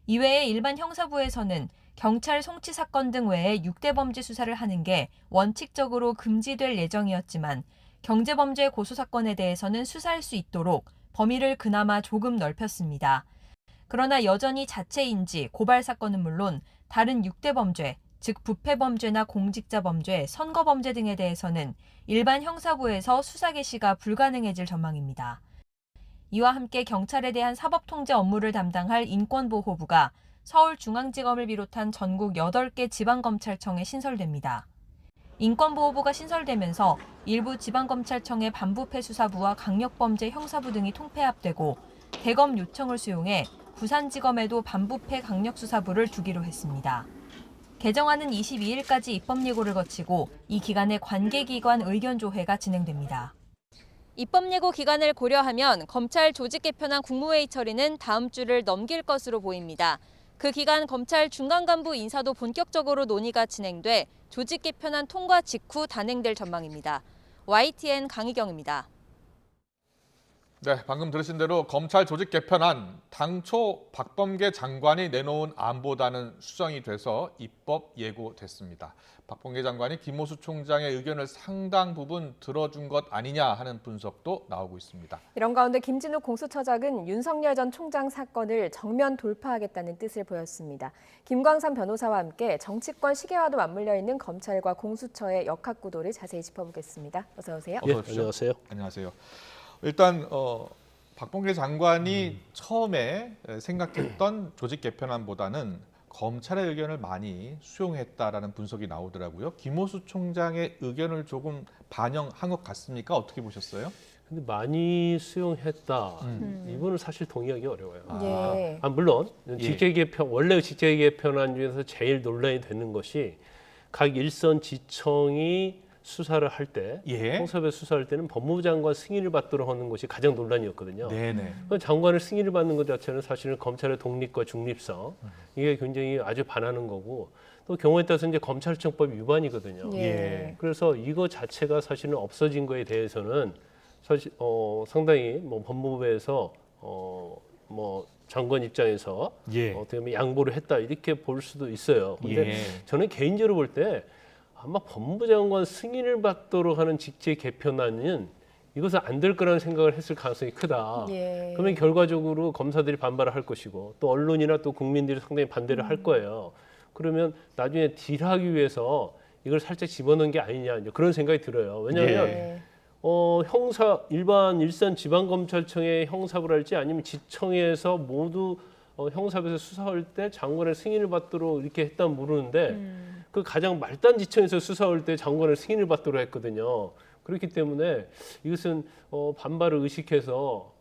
이외에 일반 형사부에서는 경찰 송치 사건 등 외에 6대 범죄 수사를 하는 게 원칙적으로 금지될 예정이었지만 경제범죄 고소 사건에 대해서는 수사할 수 있도록 범위를 그나마 조금 넓혔습니다. 그러나 여전히 자체 인지, 고발 사건은 물론 다른 6대 범죄, 즉 부패범죄나 공직자범죄, 선거범죄 등에 대해서는 일반 형사부에서 수사 개시가 불가능해질 전망입니다. 이와 함께 경찰에 대한 사법통제 업무를 담당할 인권보호부가 서울중앙지검을 비롯한 전국 8개 지방검찰청에 신설됩니다. 인권보호부가 신설되면서 일부 지방검찰청의 반부패 수사부와 강력범죄 형사부 등이 통폐합되고 대검 요청을 수용해 부산지검에도 반부패 강력수사부를 두기로 했습니다. 개정안은 22일까지 입법 예고를 거치고 이 기간에 관계기관 의견조회가 진행됩니다. 입법 예고 기간을 고려하면 검찰 조직 개편안 국무회의 처리는 다음 주를 넘길 것으로 보입니다. 그 기간 검찰 중간 간부 인사도 본격적으로 논의가 진행돼 조직 개편안 통과 직후 단행될 전망입니다. YTN 강희경입니다. 네, 방금 들으신 대로 검찰 조직 개편안 당초 박범계 장관이 내놓은 안보다는 수정이 돼서 입법 예고됐습니다. 박범계 장관이 김호수 총장의 의견을 상당 부분 들어준 것 아니냐 하는 분석도 나오고 있습니다. 이런 가운데 김진욱 공수처장은 윤석열 전 총장 사건을 정면 돌파하겠다는 뜻을 보였습니다. 김광삼 변호사와 함께 정치권 시계와도 맞물려 있는 검찰과 공수처의 역학구도를 자세히 짚어보겠습니다. 어서 오세요. 예, 안녕하세요. 안녕하세요. 일단 박범계 장관이 처음에 생각했던 조직 개편안보다는 검찰의 의견을 많이 수용했다라는 분석이 나오더라고요. 김호수 총장의 의견을 조금 반영한 것 같습니까? 어떻게 보셨어요? 근데 많이 수용했다. 이거는 사실 동의하기 어려워요. 예. 물론 예. 원래 직제 개편안 중에서 제일 논란이 되는 것이 각 일선 지청이 수사를 할 때, 예. 형사부에 수사할 때는 법무부 장관 승인을 받도록 하는 것이 가장 논란이었거든요. 네네. 장관을 승인을 받는 것 자체는 사실은 검찰의 독립과 중립성 이게 굉장히 아주 반하는 거고 또 경우에 따라서 이제 검찰청법 위반이거든요. 예. 그래서 이거 자체가 사실은 없어진 거에 대해서는 사실 상당히 뭐 법무부에서 뭐 장관 입장에서 예. 어떻게 보면 양보를 했다 이렇게 볼 수도 있어요. 근데 예. 저는 개인적으로 볼 때 아마 법무부 장관 승인을 받도록 하는 직제 개편안은 이것은 안 될 거라는 생각을 했을 가능성이 크다. 예. 그러면 결과적으로 검사들이 반발을 할 것이고 또 언론이나 또 국민들이 상당히 반대를 할 거예요. 그러면 나중에 딜하기 위해서 이걸 살짝 집어넣은 게 아니냐 이제 그런 생각이 들어요. 왜냐하면 예. 일반 일선 지방검찰청의 형사부랄지 아니면 지청에서 모두 형사부에서 수사할 때 장관의 승인을 받도록 이렇게 했다면 모르는데 그 가장 말단 지청에서 수사할 때 장관의 승인을 받도록 했거든요. 그렇기 때문에 이것은 반발을 의식해서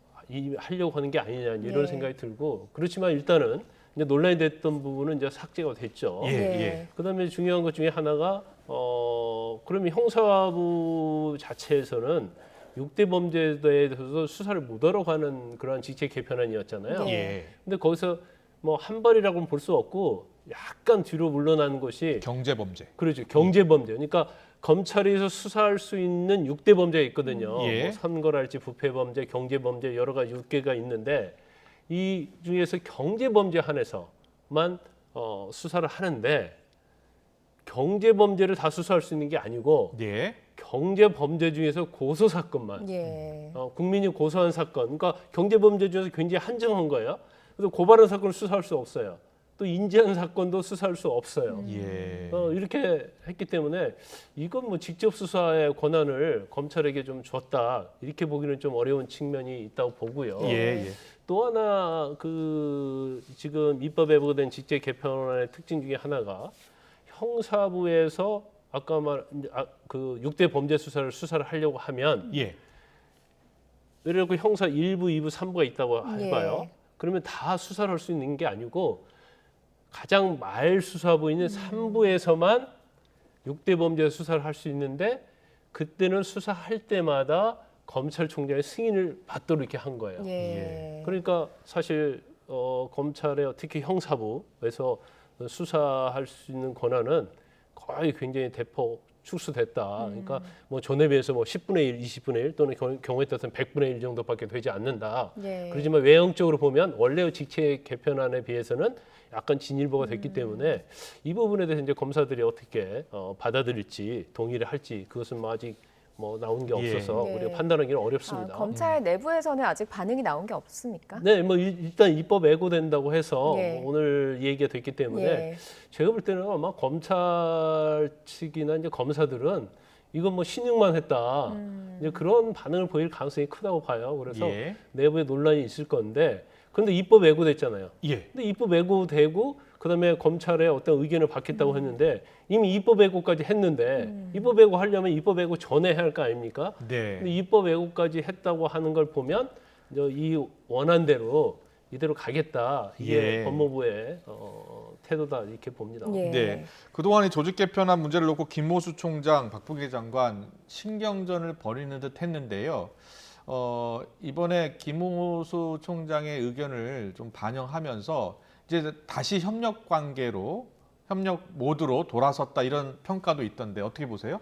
하려고 하는 게 아니냐 이런 예. 생각이 들고 그렇지만 일단은 이제 논란이 됐던 부분은 이제 삭제가 됐죠. 예. 그다음에 중요한 것 중에 하나가 그러면 형사부 자체에서는 6대 범죄에 대해서 수사를 못하러 가는 그런 직책 개편안이었잖아요. 예. 근데 거기서 뭐 한 발이라고는 볼 수 없고 약간 뒤로 물러나는 것이 경제 범죄. 그렇죠. 경제 범죄. 그러니까 검찰에서 수사할 수 있는 6대 범죄가 있거든요. 예. 뭐 선거랄지 부패 범죄, 경제 범죄 여러 가지 6개가 있는데 이 중에서 경제 범죄 한해서만 수사를 하는데 경제 범죄를 다 수사할 수 있는 게 아니고 예. 경제 범죄 중에서 고소 사건만 국민이 고소한 사건, 그러니까 경제 범죄 중에서 굉장히 한정한 거예요. 그래서 고발한 사건을 수사할 수 없어요. 또 인지한 사건도 수사할 수 없어요. 이렇게 했기 때문에 이건 뭐 직접 수사의 권한을 검찰에게 좀 줬다 이렇게 보기는 좀 어려운 측면이 있다고 보고요. 또 하나 그 지금 입법에 보고된 직책 개편안의 특징 중에 하나가 형사부에서 아까 그 6대 범죄 수사를 하려고 하면 예를 들어 형사 1부, 2부, 3부가 있다고 해봐요. 그러면 다 수사를 할 수 있는 게 아니고 가장 말 수사부인 3부에서만 6대 범죄 수사를 할 수 있는데 그때는 수사할 때마다 검찰총장의 승인을 받도록 이렇게 한 거예요. 그러니까 사실 검찰의 특히 형사부에서 수사할 수 있는 권한은 거의 굉장히 대폭 축소됐다. 그러니까 뭐 전에 비해서 뭐 10분의 1, 20분의 1 또는 경우에 따라서는 100분의 1 정도밖에 되지 않는다. 그렇지만 외형적으로 보면 원래의 직책 개편안에 비해서는 약간 진일보가 됐기 때문에 이 부분에 대해서 이제 검사들이 어떻게 받아들일지 동의를 할지 그것은 뭐 아직 뭐 나온 게 없어서 우리가 판단하기는 어렵습니다. 검찰 내부에서는 아직 반응이 나온 게 없습니까? 네, 뭐 일단 입법 예고된다고 해서 오늘 얘기가 됐기 때문에 제가 볼 때는 아마 검찰 측이나 이제 검사들은 이건 뭐 신용만 했다. 이제 그런 반응을 보일 가능성이 크다고 봐요. 그래서 내부에 논란이 있을 건데, 그런데 입법 예고됐잖아요. 근데 입법 예고되고 그다음에 검찰의 어떤 의견을 받겠다고 했는데 이미 입법 예고까지 했는데 입법 예고 하려면 입법 예고 전에 해야 할 거 아닙니까? 근데 입법 예고까지 했다고 하는 걸 보면 이 원안대로 이대로 가겠다. 이게 법무부의 태도다 이렇게 봅니다. 네. 그동안 이 조직 개편안 문제를 놓고 김모수 총장, 박범계 장관 신경전을 벌이는 듯 했는데요. 이번에 김모수 총장의 의견을 좀 반영하면서 이제 다시 협력 모드로 돌아섰다 이런 평가도 있던데 어떻게 보세요?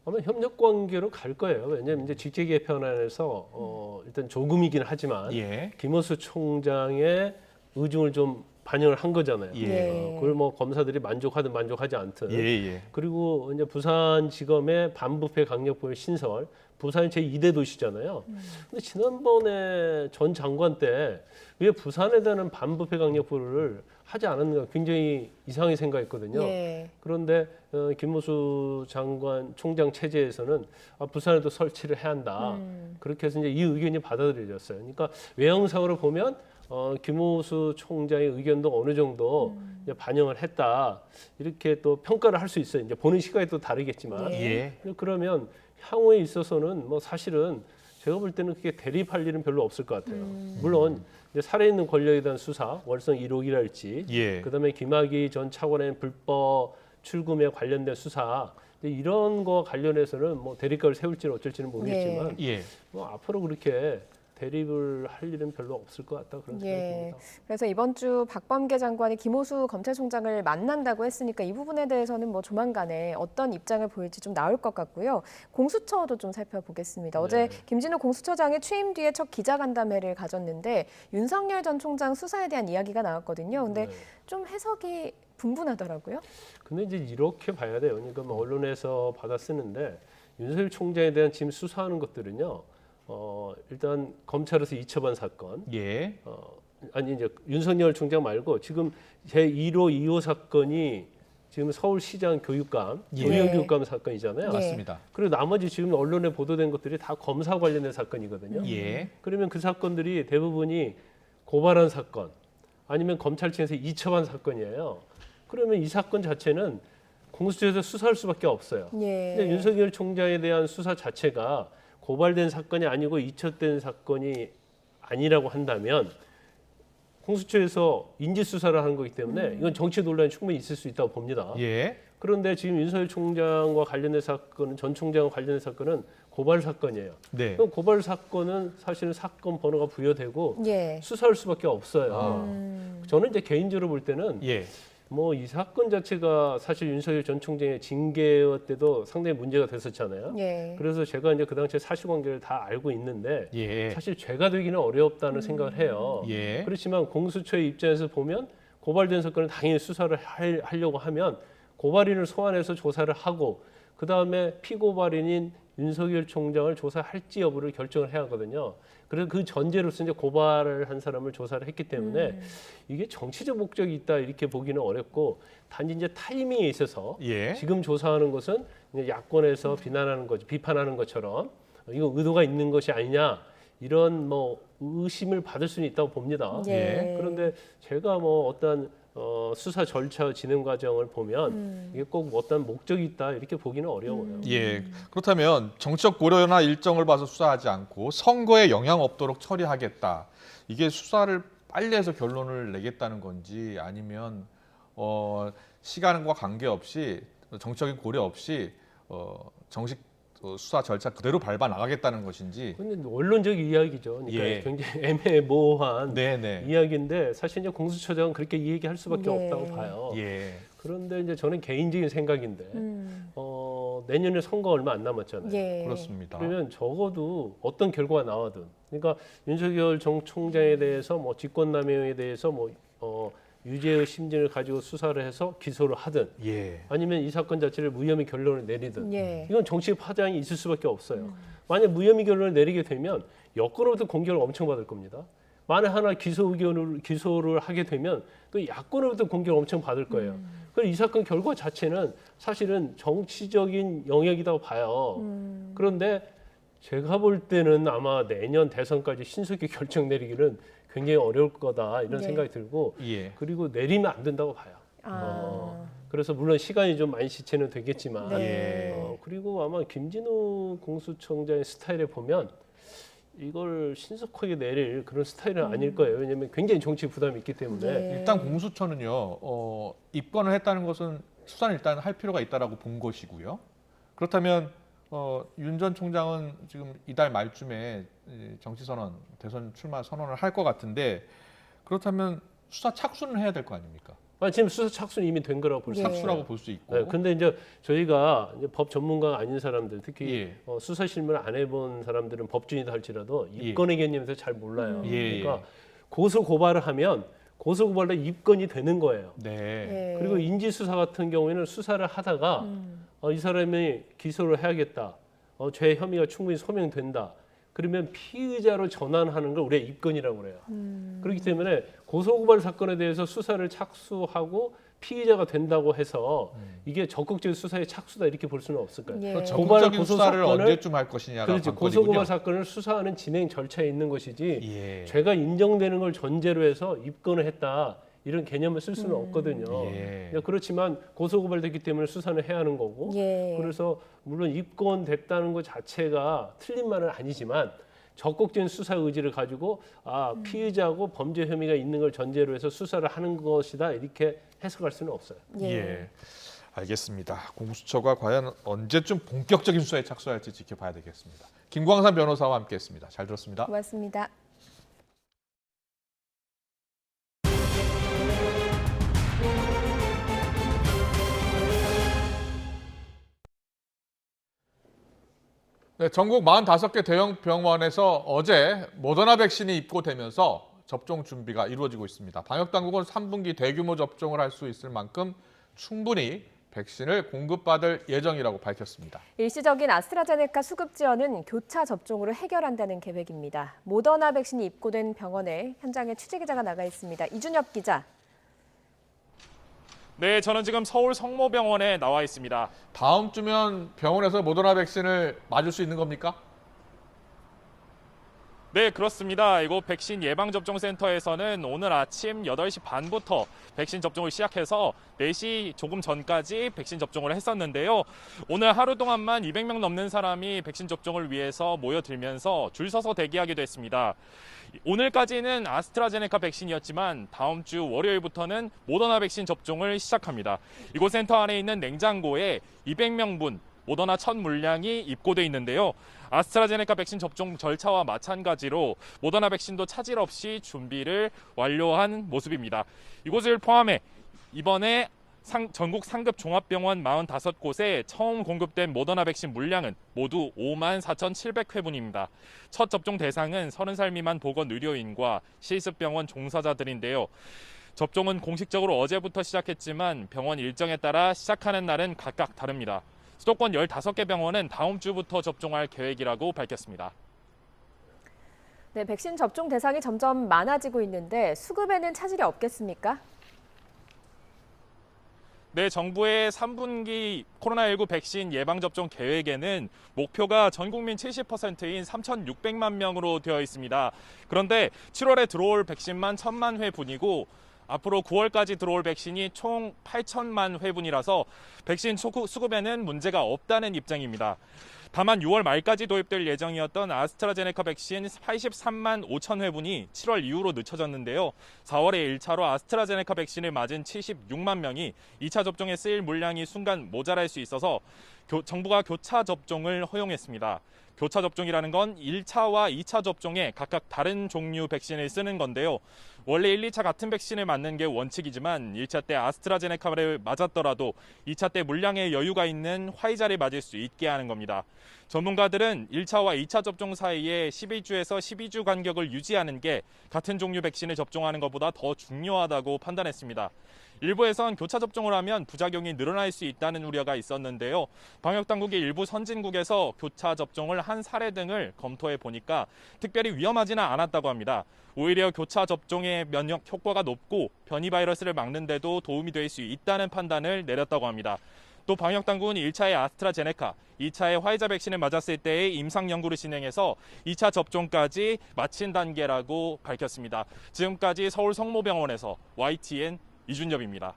아마 협력 관계로 갈 거예요. 왜냐하면 이제 직책 개편안에서 일단 조금이긴 하지만 김모수 총장의 의중을 좀 반영을 한 거잖아요. 그걸 뭐 검사들이 만족하든 만족하지 않든. 그리고 이제 부산지검의 반부패 강력부의 신설, 부산이 제2대 도시잖아요. 근데 지난번에 전 장관 때 왜 부산에 대한 반부패 강력부를 하지 않았는가 굉장히 이상하게 생각했거든요. 그런데 김모수 장관 총장 체제에서는 부산에도 설치를 해야 한다. 그렇게 해서 이제 이 의견이 받아들여졌어요. 그러니까 외형상으로 보면 김모수 총장의 의견도 어느 정도 이제 반영을 했다. 이렇게 또 평가를 할 수 있어요. 이제 보는 시각이 또 다르겠지만. 그러면 향후에 있어서는 뭐 사실은 제가 볼 때는 그게 대립할 일은 별로 없을 것 같아요. 물론 이제 살아있는 권력에 대한 수사, 월성 1호기랄지, 그다음에 김학의 전 차관의 불법 출금에 관련된 수사 이런 거 관련해서는 뭐 대립각을 세울지는 어쩔지는 모르겠지만 뭐 앞으로 그렇게 대립을 할 일은 별로 없을 것 같다 그런 생각이 듭니다. 그래서 이번 주 박범계 장관이 김호수 검찰총장을 만난다고 했으니까 이 부분에 대해서는 뭐 조만간에 어떤 입장을 보일지 좀 나올 것 같고요. 공수처도 좀 살펴보겠습니다. 어제 김진욱 공수처장이 취임 뒤에 첫 기자간담회를 가졌는데 윤석열 전 총장 수사에 대한 이야기가 나왔거든요. 근데 좀 해석이 분분하더라고요. 근데 이제 이렇게 봐야 돼요. 그러니까 뭐 언론에서 받아 쓰는데 윤석열 총장에 대한 지금 수사하는 것들은요. 일단 검찰에서 이첩한 사건, 아니 이제 윤석열 총장 말고 지금 제1호 2호 사건이 지금 서울시장 교육감, 교육감 사건이잖아요. 맞습니다. 그리고 나머지 지금 언론에 보도된 것들이 다 검사 관련된 사건이거든요. 그러면 그 사건들이 대부분이 고발한 사건, 아니면 검찰청에서 이첩한 사건이에요. 그러면 이 사건 자체는 공수처에서 수사할 수밖에 없어요. 근데 윤석열 총장에 대한 수사 자체가 고발된 사건이 아니고 이첩된 사건이 아니라고 한다면 공수처에서 인지 수사를 하는 거기 때문에 이건 정치 논란이 충분히 있을 수 있다고 봅니다. 예. 그런데 지금 윤석열 총장과 관련된 사건은 전 총장과 관련된 사건은 고발 사건이에요. 네. 그럼 고발 사건은 사실은 사건 번호가 부여되고 예. 수사할 수밖에 없어요. 저는 이제 개인적으로 볼 때는 예. 뭐 이 사건 자체가 사실 윤석열 전 총장의 징계 때도 상당히 문제가 됐었잖아요. 예. 그래서 제가 이제 그 당시에 사실관계를 다 알고 있는데 예. 사실 죄가 되기는 어렵다는 생각을 해요. 예. 그렇지만 공수처의 입장에서 보면 고발된 사건을 당연히 수사를 하려고 하면 고발인을 소환해서 조사를 하고 그 다음에 피고발인인 윤석열 총장을 조사할지 여부를 결정을 해야 하거든요. 그래서 그 전제로서 이제 고발을 한 사람을 조사를 했기 때문에 이게 정치적 목적이 있다 이렇게 보기는 어렵고 단지 이제 타이밍에 있어서 예. 지금 조사하는 것은 이제 야권에서 비난하는 거지 비판하는 것처럼 이거 의도가 있는 것이 아니냐 이런 뭐 의심을 받을 수는 있다고 봅니다. 예. 그런데 제가 뭐 어떤 수사 절차 진행 과정을 보면 이게 꼭 어떤 목적이 있다 이렇게 보기는 어려워요. 예. 그렇다면 정치적 고려나 일정을 봐서 수사하지 않고 선거에 영향 없도록 처리하겠다. 이게 수사를 빨리 해서 결론을 내겠다는 건지 아니면 시간과 관계없이 정치적인 고려 없이 정식 수사 절차 그대로 밟아 나가겠다는 것인지. 근데 원론적 이야기죠. 그러니까 예. 굉장히 애매모호한 네네. 이야기인데 사실 이제 공수처장은 그렇게 얘기할 수밖에 예. 없다고 봐요. 예. 그런데 이제 저는 개인적인 생각인데 내년에 선거 얼마 안 남았잖아요. 예. 그렇습니다. 그러면 적어도 어떤 결과가 나와든 그러니까 윤석열 전 총장에 대해서 뭐 직권남용에 대해서 뭐 유죄의 심증을 가지고 수사를 해서 기소를 하든 예. 아니면 이 사건 자체를 무혐의 결론을 내리든 예. 이건 정치의 파장이 있을 수밖에 없어요. 만약 무혐의 결론을 내리게 되면 여권으로부터 공격을 엄청 받을 겁니다. 만약 하나 기소를 하게 되면 또 야권으로부터 공격을 엄청 받을 거예요. 그래서 이 사건 결과 자체는 사실은 정치적인 영역이라고 봐요. 그런데 제가 볼 때는 아마 내년 대선까지 신속히 결정 내리기는 굉장히 어려울 거다 이런 네. 생각이 들고 예. 그리고 내리면 안 된다고 봐요. 그래서 물론 시간이 좀 많이 지체는 되겠지만 네. 그리고 아마 김진우 공수처장의 스타일에 보면 이걸 신속하게 내릴 그런 스타일은 아닐 거예요. 왜냐하면 굉장히 정치 부담이 있기 때문에 네. 일단 공수처는요. 입건을 했다는 것은 수사는 일단 할 필요가 있다라고 본 것이고요. 그렇다면 윤 전 총장은 지금 이달 말쯤에 정치 선언, 대선 출마 선언을 할 것 같은데 그렇다면 수사 착수는 해야 될 거 아닙니까? 지금 수사 착수는 이미 된 거라고 볼 수 있어요. 착수라고 볼 수 있고. 네, 근데 이제 저희가 이제 법 전문가가 아닌 사람들, 특히 예. 수사 실무를 안 해본 사람들은 법조인이다 할지라도 입건의 개념에서 잘 몰라요. 그러니까 고소 고발을 하면 고소 고발로 입건이 되는 거예요. 네. 그리고 인지 수사 같은 경우에는 수사를 하다가 이 사람이 기소를 해야겠다. 죄 혐의가 충분히 소명된다. 그러면 피의자로 전환하는 걸 우리가 입건이라고 그래요. 그렇기 때문에 고소고발 사건에 대해서 수사를 착수하고 피의자가 된다고 해서 이게 적극적인 수사의 착수다 이렇게 볼 수는 없을 거예요. 예. 그 적극적인 수사를 언제쯤 할 것이냐가 그렇지. 관건이군요. 고소고발 사건을 수사하는 진행 절차에 있는 것이지 예. 죄가 인정되는 걸 전제로 해서 입건을 했다. 이런 개념을 쓸 수는 없거든요. 예. 그렇지만 고소고발됐기 때문에 수사는 해야 하는 거고 예. 그래서 물론 입건됐다는 것 자체가 틀린 말은 아니지만 적극적인 수사 의지를 가지고 피의자고 범죄 혐의가 있는 걸 전제로 해서 수사를 하는 것이다 이렇게 해석할 수는 없어요. 예. 알겠습니다. 공수처가 과연 언제쯤 본격적인 수사에 착수할지 지켜봐야 되겠습니다. 김광산 변호사와 함께했습니다. 잘 들었습니다. 고맙습니다. 네, 전국 45개 대형 병원에서 어제 모더나 백신이 입고되면서 접종 준비가 이루어지고 있습니다. 방역당국은 3분기 대규모 접종을 할 수 있을 만큼 충분히 백신을 공급받을 예정이라고 밝혔습니다. 일시적인 아스트라제네카 수급 지원은 교차 접종으로 해결한다는 계획입니다. 모더나 백신이 입고된 병원에 현장에 취재기자가 나가 있습니다. 이준엽 기자. 네, 저는 지금 서울 성모병원에 나와 있습니다. 다음 주면 병원에서 모더나 백신을 맞을 수 있는 겁니까? 네, 그렇습니다. 이곳 백신 예방접종센터에서는 오늘 아침 8시 반부터 백신 접종을 시작해서 4시 조금 전까지 백신 접종을 했었는데요. 오늘 하루 동안만 200명 넘는 사람이 백신 접종을 위해서 모여들면서 줄 서서 대기하기도 했습니다. 오늘까지는 아스트라제네카 백신이었지만 다음 주 월요일부터는 모더나 백신 접종을 시작합니다. 이곳 센터 안에 있는 냉장고에 200명분 모더나 첫 물량이 입고돼 있는데요. 아스트라제네카 백신 접종 절차와 마찬가지로 모더나 백신도 차질 없이 준비를 완료한 모습입니다. 이곳을 포함해 이번에 전국 상급 종합병원 45곳에 처음 공급된 모더나 백신 물량은 모두 54,700회분입니다. 첫 접종 대상은 30살 미만 보건 의료인과 실습병원 종사자들인데요. 접종은 공식적으로 어제부터 시작했지만 병원 일정에 따라 시작하는 날은 각각 다릅니다. 수도권 15개 병원은 다음 주부터 접종할 계획이라고 밝혔습니다. 네, 백신 접종 대상이 점점 많아지고 있는데 수급에는 차질이 없겠습니까? 네, 정부의 3분기 코로나19 백신 예방접종 계획에는 목표가 전 국민 70%인 3,600만 명으로 되어 있습니다. 그런데 7월에 들어올 백신만 1,000만 회분이고 앞으로 9월까지 들어올 백신이 총 8천만 회분이라서 백신 수급에는 문제가 없다는 입장입니다. 다만 6월 말까지 도입될 예정이었던 아스트라제네카 백신 83만 5천 회분이 7월 이후로 늦춰졌는데요. 4월에 1차로 아스트라제네카 백신을 맞은 76만 명이 2차 접종에 쓰일 물량이 순간 모자랄 수 있어서 정부가 교차 접종을 허용했습니다. 교차 접종이라는 건 1차와 2차 접종에 각각 다른 종류 백신을 쓰는 건데요. 원래 1, 2차 같은 백신을 맞는 게 원칙이지만 1차 때 아스트라제네카를 맞았더라도 2차 때 물량에 여유가 있는 화이자를 맞을 수 있게 하는 겁니다. 전문가들은 1차와 2차 접종 사이에 11주에서 12주 간격을 유지하는 게 같은 종류 백신을 접종하는 것보다 더 중요하다고 판단했습니다. 일부에선 교차 접종을 하면 부작용이 늘어날 수 있다는 우려가 있었는데요. 방역당국이 일부 선진국에서 교차 접종을 한 사례 등을 검토해 보니까 특별히 위험하지는 않았다고 합니다. 오히려 교차 접종의 면역 효과가 높고 변이 바이러스를 막는 데도 도움이 될 수 있다는 판단을 내렸다고 합니다. 또 방역당국은 1차의 아스트라제네카, 2차의 화이자 백신을 맞았을 때의 임상 연구를 진행해서 2차 접종까지 마친 단계라고 밝혔습니다. 지금까지 서울 성모병원에서 YTN 이준엽입니다.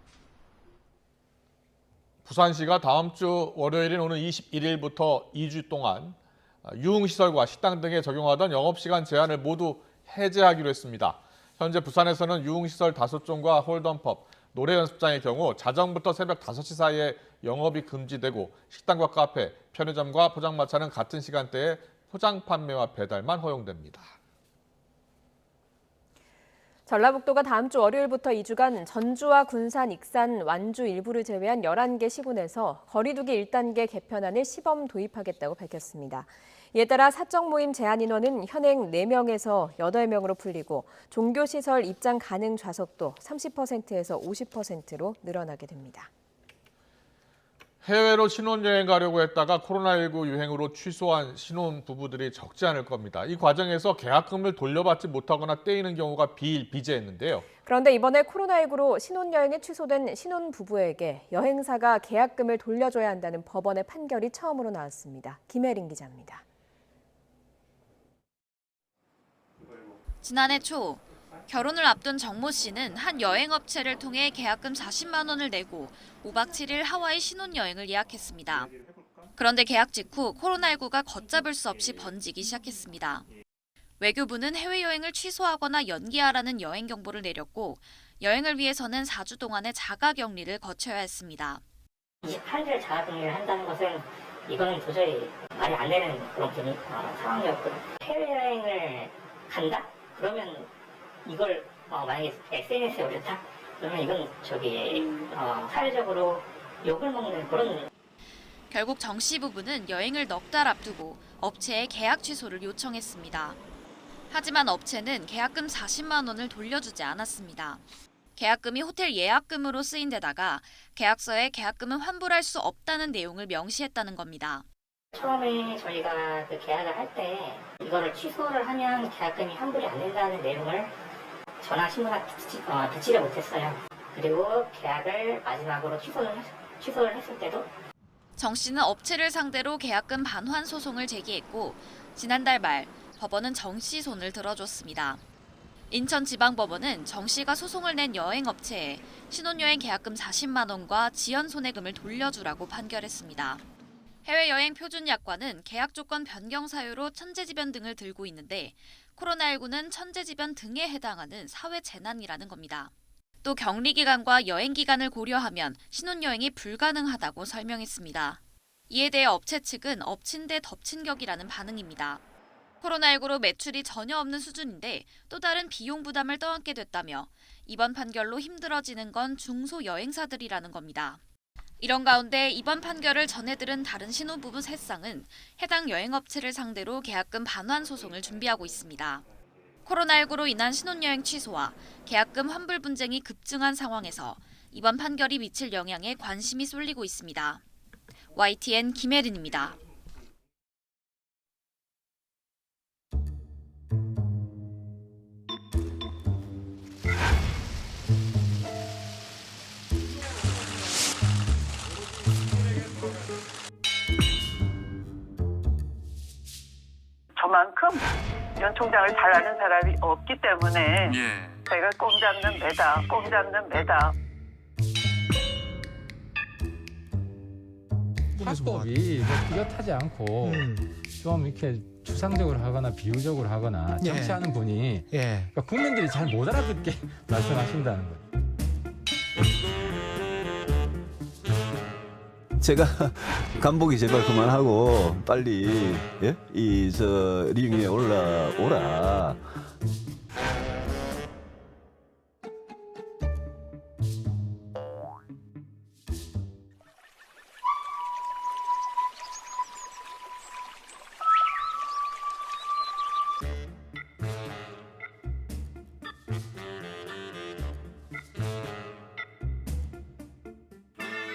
부산시가 다음 주 월요일인 오는 21일부터 2주 동안 유흥시설과 식당 등에 적용하던 영업시간 제한을 모두 해제하기로 했습니다. 현재 부산에서는 유흥시설 5종과 홀덤펍, 노래 연습장의 경우 자정부터 새벽 5시 사이에 영업이 금지되고 식당과 카페, 편의점과 포장마차는 같은 시간대에 포장 판매와 배달만 허용됩니다. 전라북도가 다음 주 월요일부터 2주간 전주와 군산, 익산, 완주 일부를 제외한 11개 시군에서 거리두기 1단계 개편안을 시범 도입하겠다고 밝혔습니다. 이에 따라 사적 모임 제한 인원은 현행 4명에서 8명으로 풀리고 종교시설 입장 가능 좌석도 30%에서 50%로 늘어나게 됩니다. 해외로 신혼여행 가려고 했다가 코로나19 유행으로 취소한 신혼부부들이 적지 않을 겁니다. 이 과정에서 계약금을 돌려받지 못하거나 떼이는 경우가 비일비재했는데요. 그런데 이번에 코로나19로 신혼여행이 취소된 신혼부부에게 여행사가 계약금을 돌려줘야 한다는 법원의 판결이 처음으로 나왔습니다. 김혜린 기자입니다. 지난해 초 결혼을 앞둔 정모 씨는 한 여행업체를 통해 계약금 40만 원을 내고 5박 7일 하와이 신혼여행을 예약했습니다. 그런데 계약 직후 코로나19가 걷잡을 수 없이 번지기 시작했습니다. 외교부는 해외여행을 취소하거나 연기하라는 여행 경보를 내렸고 여행을 위해서는 4주 동안의 자가격리를 거쳐야 했습니다. 28일 자가격리를 한다는 것은 이거는 도저히 말이 안 되는 그런 상황이었거든요. 해외여행을 간다? 그러면 이걸 만약에 SNS에 올렸다? 그러면 이건 사회적으로 욕을 먹는 그런. 결국 정 씨 부부는 여행을 넉 달 앞두고 업체에 계약 취소를 요청했습니다. 하지만 업체는 계약금 40만 원을 돌려주지 않았습니다. 계약금이 호텔 예약금으로 쓰인 데다가 계약서에 계약금은 환불할 수 없다는 내용을 명시했다는 겁니다. 처음에 저희가 그 계약을 할 때 이거를 취소를 하면 계약금이 환불이 안 된다는 내용을 전화 신문을 듣지를 못했어요. 그리고 계약을 마지막으로 취소를 했을 때도 정 씨는 업체를 상대로 계약금 반환 소송을 제기했고 지난달 말 법원은 정 씨 손을 들어줬습니다. 인천지방법원은 정 씨가 소송을 낸 여행업체에 신혼여행 계약금 40만 원과 지연 손해금을 돌려주라고 판결했습니다. 해외여행 표준약관은 계약 조건 변경 사유로 천재지변 등을 들고 있는데 코로나19는 천재지변 등에 해당하는 사회재난이라는 겁니다. 또 격리기간과 여행기간을 고려하면 신혼여행이 불가능하다고 설명했습니다. 이에 대해 업체 측은 엎친 데 덮친 격이라는 반응입니다. 코로나19로 매출이 전혀 없는 수준인데 또 다른 비용 부담을 떠안게 됐다며 이번 판결로 힘들어지는 건 중소여행사들이라는 겁니다. 이런 가운데 이번 판결을 전해들은 다른 신혼부부 3쌍은 해당 여행업체를 상대로 계약금 반환 소송을 준비하고 있습니다. 코로나19로 인한 신혼여행 취소와 계약금 환불 분쟁이 급증한 상황에서 이번 판결이 미칠 영향에 관심이 쏠리고 있습니다. YTN 김혜린입니다. 저만큼 연 총장을 잘 아는 사람이 없기 때문에 제가 꼼 잡는 매다. 화법이 뚜렷하지 않고 좀 이렇게 추상적으로 하거나 비유적으로 하거나 정치하는 분이 그러니까 국민들이 잘 못 알아듣게 말씀하신다는 거예요. 제가 간보기 제발 그만하고 빨리 링 위에 올라오라.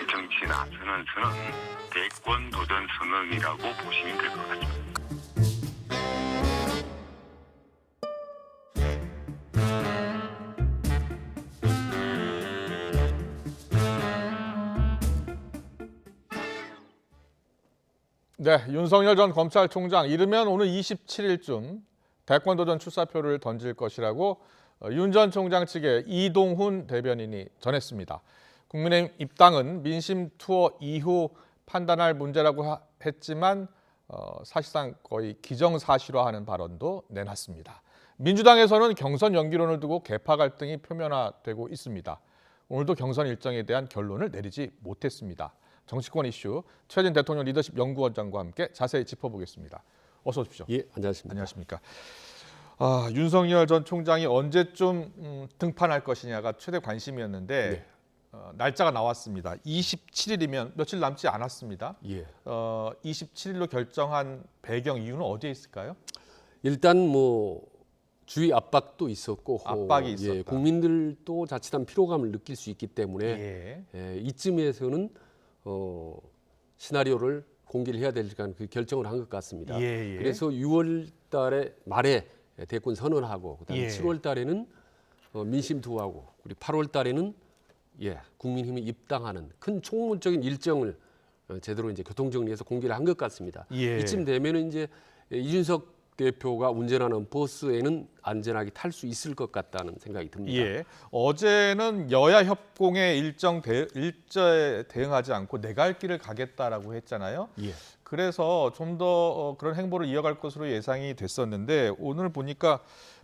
정치 나서는 대권 도전 선언이라고 보시면 될 것 같습니다. 네, 윤석열 전 검찰총장 이르면 오늘 27일쯤 대권 도전 출사표를 던질 것이라고 윤 전 총장 측의 이동훈 대변인이 전했습니다. 국민의힘 입당은 민심 투어 이후 판단할 문제라고 했지만 사실상 거의 기정사실화하는 발언도 내놨습니다. 민주당에서는 경선 연기론을 두고 개파 갈등이 표면화되고 있습니다. 오늘도 경선 일정에 대한 결론을 내리지 못했습니다. 정치권 이슈 최진 대통령 리더십 연구원장과 함께 자세히 짚어보겠습니다. 어서 오십시오. 예, 안녕하십니까. 안녕하십니까. 윤석열 전 총장이 언제쯤 등판할 것이냐가 최대 관심이었는데 날짜가 나왔습니다. 27일이면 며칠 남지 않았습니다. 27일로 결정한 배경 이유는 어디에 있을까요? 일단 뭐 주의 압박도 있었고 압박이 있었다. 국민들도 자칫한 피로감을 느낄 수 있기 때문에 이쯤에서는 시나리오를 공개를 해야 될 그 결정을 한 것 같습니다. 그래서 6월 달에 말에 대권 선언하고 그다음에 7월 달에는 민심 투어하고 그리고 8월 달에는 국민힘이 입당하는 큰 총론적인 일정을 제대로 이제 교통정리해서 공개를 한 것 같습니다. 이쯤 되면은 이제 이준석 대표가 운전하는 버스에는 안전하게 탈 수 있을 것 같다는 생각이 듭니다. 어제는 여야 협공의 일정에 대응하지 않고 내 갈 길을 가겠다라고 했잖아요. 그래서 좀 더 그런 행보를 이어갈 것으로 예상이 됐었는데 오늘 보니까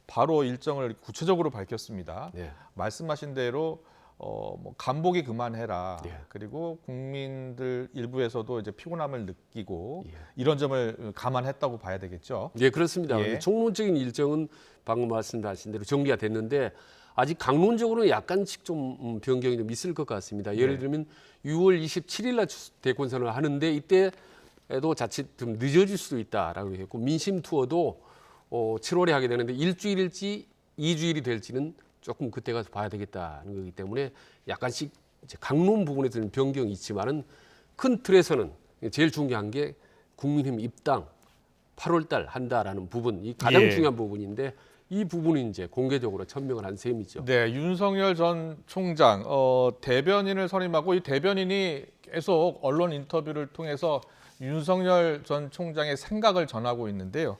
바로 일정을 구체적으로 밝혔습니다. 말씀하신 대로 뭐 간보기 그만해라. 그리고 국민들 일부에서도 이제 피곤함을 느끼고 이런 점을 감안했다고 봐야 되겠죠. 네, 그렇습니다. 총론적인 일정은 방금 말씀하신 대로 정리가 됐는데 아직 강론적으로는 약간씩 좀 변경이 좀 있을 것 같습니다. 예를 들면 6월 27일 날 대권 선언을 하는데 이때에도 자칫 좀 늦어질 수도 있다라고 했고 민심 투어도 7월에 하게 되는데 일주일일지 2주일이 될지는 조금 그때 가서 봐야 되겠다는 거기 때문에 약간씩 이제 강론 부분에서는 변경이 있지만은 큰 틀에서는 제일 중요한 게 국민의힘 입당 8월 달 한다라는 부분, 이 가장 중요한 부분인데 이 부분이 이제 공개적으로 천명을 한 셈이죠. 네, 윤석열 전 총장 대변인을 선임하고 이 대변인이 계속 언론 인터뷰를 통해서 윤석열 전 총장의 생각을 전하고 있는데요.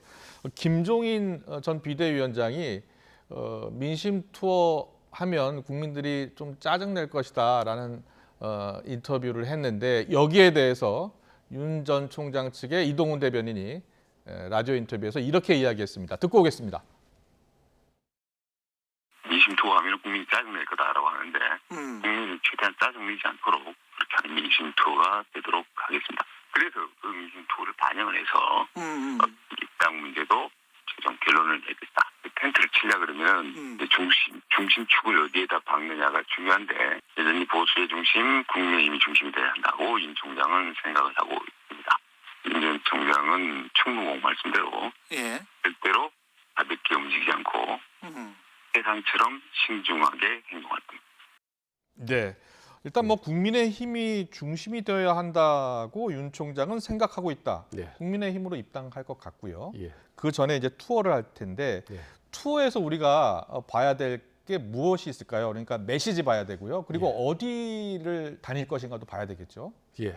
김종인 전 비대위원장이 민심 투어 하면 국민들이 좀 짜증낼 것이다라는 인터뷰를 했는데 여기에 대해서 윤 전 총장 측의 이동훈 대변인이 라디오 인터뷰에서 이렇게 이야기했습니다. 듣고 오겠습니다. 민심 투어하면 국민이 짜증낼 거다라고 하는데 국민이 최대한 짜증내지 않도록 그렇게 하는 민심 투어가 되도록 하겠습니다. 그래서 그 민심 투어를 반영을 해서 입당 문제도 최종 결론을 내겠다. 텐트를 치려 그러면 중심축을 어디에다 박느냐가 중요한데 여전히 보수의 중심, 국민의힘이 중심이 돼야 한다고 윤 총장은 생각을 하고 있습니다. 윤 전 총장은 충무공 말씀대로 절대로 가볍게 움직이지 않고 세상처럼 신중하게 행동할 겁니다. 네. 일단 뭐 국민의힘이 중심이 되어야 한다고 윤 총장은 생각하고 있다. 네. 국민의힘으로 입당할 것 같고요. 예. 그 전에 이제 투어를 할 텐데 투어에서 우리가 봐야 될 게 무엇이 있을까요? 그러니까 메시지 봐야 되고요. 그리고 어디를 다닐 것인가도 봐야 되겠죠. 예.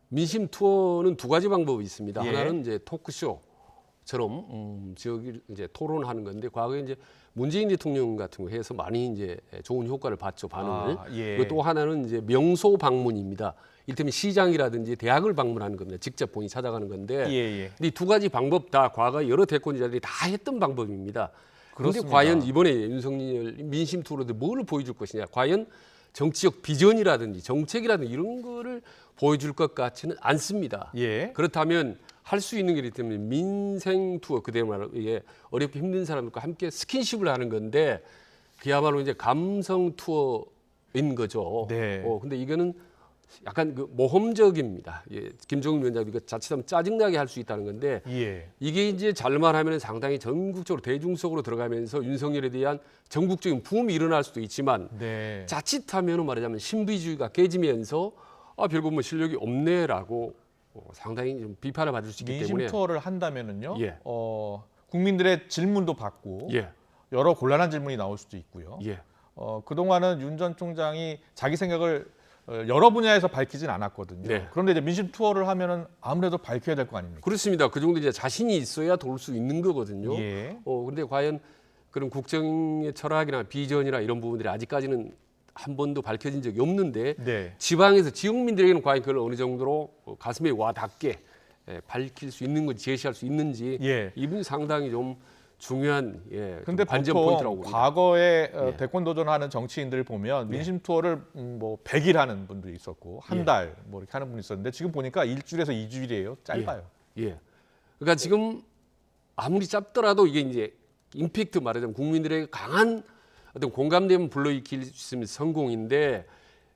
민심 투어는 두 가지 방법이 있습니다. 예. 하나는 이제 토크쇼처럼 지역을 이제 토론하는 건데 과거에 이제 문재인 대통령 같은 거 해서 많이 이제 좋은 효과를 봤죠, 반응을. 그리고 또 하나는 이제 명소 방문입니다. 이를테면 시장이라든지 대학을 방문하는 겁니다. 직접 본인이 찾아가는 건데 이 두 가지 방법 다 과거 여러 대권주자들이 다 했던 방법입니다. 그런데 과연 이번에 윤석열 민심 투어로 뭘 보여줄 것이냐. 과연 정치적 비전이라든지 정책이라든지 이런 거를 보여줄 것 같지는 않습니다. 그렇다면 할 수 있는 게 있다면 민생 투어 그대로 말하면 이게 어렵게 힘든 사람들과 함께 스킨십을 하는 건데 그야말로 이제 감성 투어인 거죠. 근데 이거는 약간 그 모험적입니다. 김종인 위원장이 이거 자칫하면 짜증나게 할 수 있다는 건데 이게 이제 잘만 하면 상당히 전국적으로 대중적으로 들어가면서 윤석열에 대한 전국적인 붐이 일어날 수도 있지만 자칫하면 말하자면 신비주의가 깨지면서 별거 뭐 실력이 없네라고 상당히 좀 비판을 받을 수 있기 때문에 민심 투어를 한다면은요. 국민들의 질문도 받고 여러 곤란한 질문이 나올 수도 있고요. 그동안은 윤 전 총장이 자기 생각을 여러 분야에서 밝히진 않았거든요. 그런데 이제 민심 투어를 하면은 아무래도 밝혀야 될 거 아닙니까? 그렇습니다. 그 정도 이제 자신이 있어야 도울 수 있는 거거든요. 그런데 과연 그런 국정의 철학이나 비전이나 이런 부분들이 아직까지는 한 번도 밝혀진 적이 없는데 지방에서 지역민들에게는 과연 그걸 어느 정도로 가슴에 와 닿게 밝힐 수 있는 건지 제시할 수 있는지 이분이 상당히 좀 중요한 근데 관전 보통 포인트라고 봅니다. 과거에 대권 도전하는 정치인들 보면 민심 투어를 뭐 100일 하는 분들이 있었고 한 달 뭐 이렇게 하는 분이 있었는데 지금 보니까 일주일에서 2주일이에요. 짧아요. 그러니까 지금 아무리 짧더라도 이게 이제 임팩트 말하자면 국민들에게 강한 어떤 공감대만 불러일으킬 수 있으면 성공인데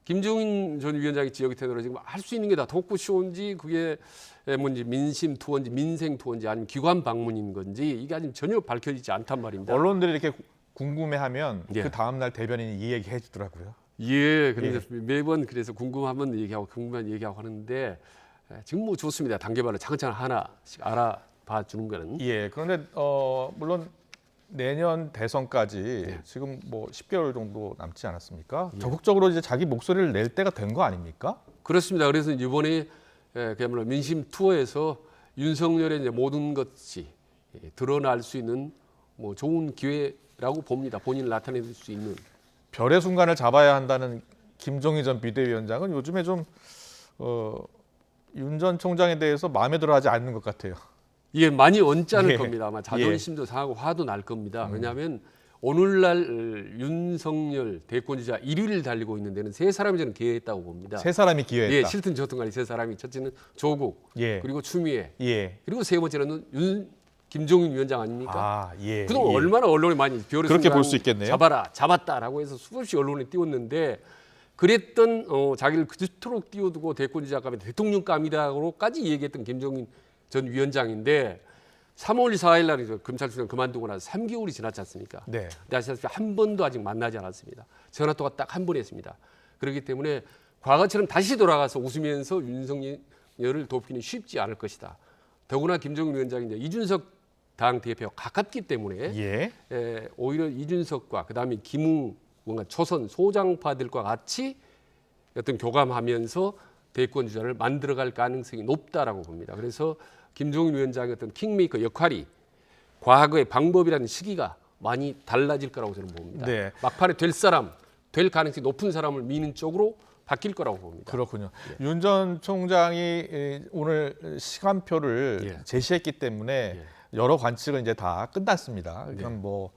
김종인 전 위원장의 지역이 테너로 지금 할 수 있는 게 다 토크쇼인지 그게 뭔지 민심 투어인지 민생 투어인지 아니면 기관 방문인 건지 이게 아직 전혀 밝혀지지 않단 말입니다. 언론들이 이렇게 궁금해하면 그 다음 날 대변인이 이 얘기 해주더라고요. 근데 매번 그래서 궁금하면 얘기하고 궁금한 얘기하고 하는데 지금 뭐 좋습니다. 단계별로 차근차근 하나씩 알아봐 주는 거는. 그런데 물론 내년 대선까지 지금 뭐 10개월 정도 남지 않았습니까? 적극적으로 이제 자기 목소리를 낼 때가 된 거 아닙니까? 그렇습니다. 그래서 이번에 그야말로 민심 투어에서 윤석열의 이제 모든 것이 드러날 수 있는 뭐 좋은 기회라고 봅니다. 본인을 나타낼 수 있는. 별의 순간을 잡아야 한다는 김종인 전 비대위원장은 요즘에 좀 윤 전 총장에 대해서 마음에 들어하지 않는 것 같아요. 많이 언짢을 겁니다. 아마 자존심도 상하고 화도 날 겁니다. 왜냐하면 오늘날 윤석열 대권주자 1위를 달리고 있는 데는 세 사람이 저는 기여했다고 봅니다. 세 사람이 기여했다. 싫든 좋든 간에 세 사람이 첫째는 조국, 그리고 추미애, 그리고 세 번째는 김종인 위원장 아닙니까? 그동안 얼마나 언론에 많이 그렇게 볼 수 있겠네요. 잡았다라고 해서 수없이 언론에 띄웠는데 그랬던 자기를 그토록 띄워두고 대권주자감이 대통령감이다로까지 얘기했던 김종인 전 위원장인데 3월 4일 날 검찰총장 그만두고 나서 3개월이 지났지 않습니까? 근데 아시다시피 한 번도 아직 만나지 않았습니다. 전화 통화 딱 한 번 했습니다. 그렇기 때문에 과거처럼 다시 돌아가서 웃으면서 윤석열을 돕기는 쉽지 않을 것이다. 더구나 김종인 위원장이 이제 이준석 당 대표와 가깝기 때문에 오히려 이준석과 그다음에 김웅 뭔가 초선 소장파들과 같이 어떤 교감하면서 대권 주자를 만들어갈 가능성이 높다라고 봅니다. 그래서 김종인 위원장의 어떤 킹메이커 역할이 과거의 방법이라는 시기가 많이 달라질 거라고 저는 봅니다. 네. 막판에 될 사람, 될 가능성이 높은 사람을 미는 쪽으로 바뀔 거라고 봅니다. 그렇군요. 윤 전 총장이 오늘 시간표를 제시했기 때문에 여러 관측은 이제 다 끝났습니다. 그럼 뭐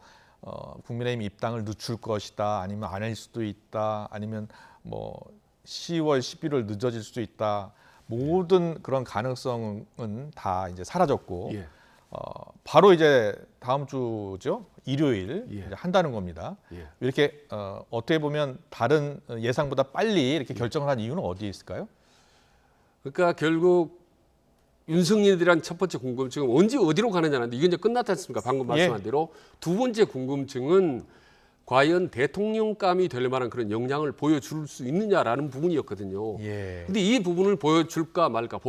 국민의힘 입당을 늦출 것이다, 아니면 안 할 수도 있다, 아니면 뭐 10월, 11월 늦어질 수도 있다. 모든 그런 가능성은 다 이제 사라졌고 바로 이제 다음 주죠, 일요일 이제 한다는 겁니다. 이렇게 어떻게 보면 다른 예상보다 빨리 이렇게 결정을 한 이유는 어디에 있을까요? 그러니까 결국 윤석열이란 첫 번째 궁금증은 언제 어디로 가느냐는데 이건 이제 끝났지 않습니까? 방금 말씀한 대로. 두 번째 궁금증은 과연 대통령감이 될 만한 그런 역량을 보여줄 수 있느냐라는 부분이었거든요. 근데 이 부분을 보여줄까 말까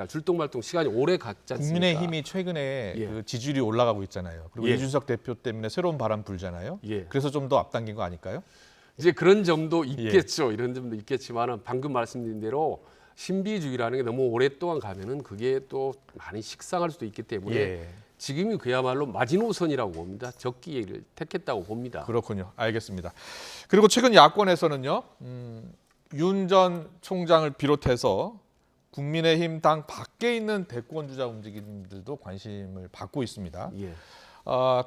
줄똥말똥 시간이 오래 갔지 않습니까? 국민의힘이 최근에 그 지지율이 올라가고 있잖아요. 그리고 이준석 대표 때문에 새로운 바람 불잖아요. 그래서 좀 더 앞당긴 거 아닐까요? 이제 그런 점도 있겠죠. 이런 점도 있겠지만은 방금 말씀드린 대로 신비주의라는 게 너무 오랫동안 가면은 그게 또 많이 식상할 수도 있기 때문에 지금이 그야말로 마지노선이라고 봅니다. 적기를 택했다고 봅니다. 그렇군요. 알겠습니다. 그리고 최근 야권에서는요, 윤 전 총장을 비롯해서 국민의힘 당 밖에 있는 대권 주자 움직임들도 관심을 받고 있습니다.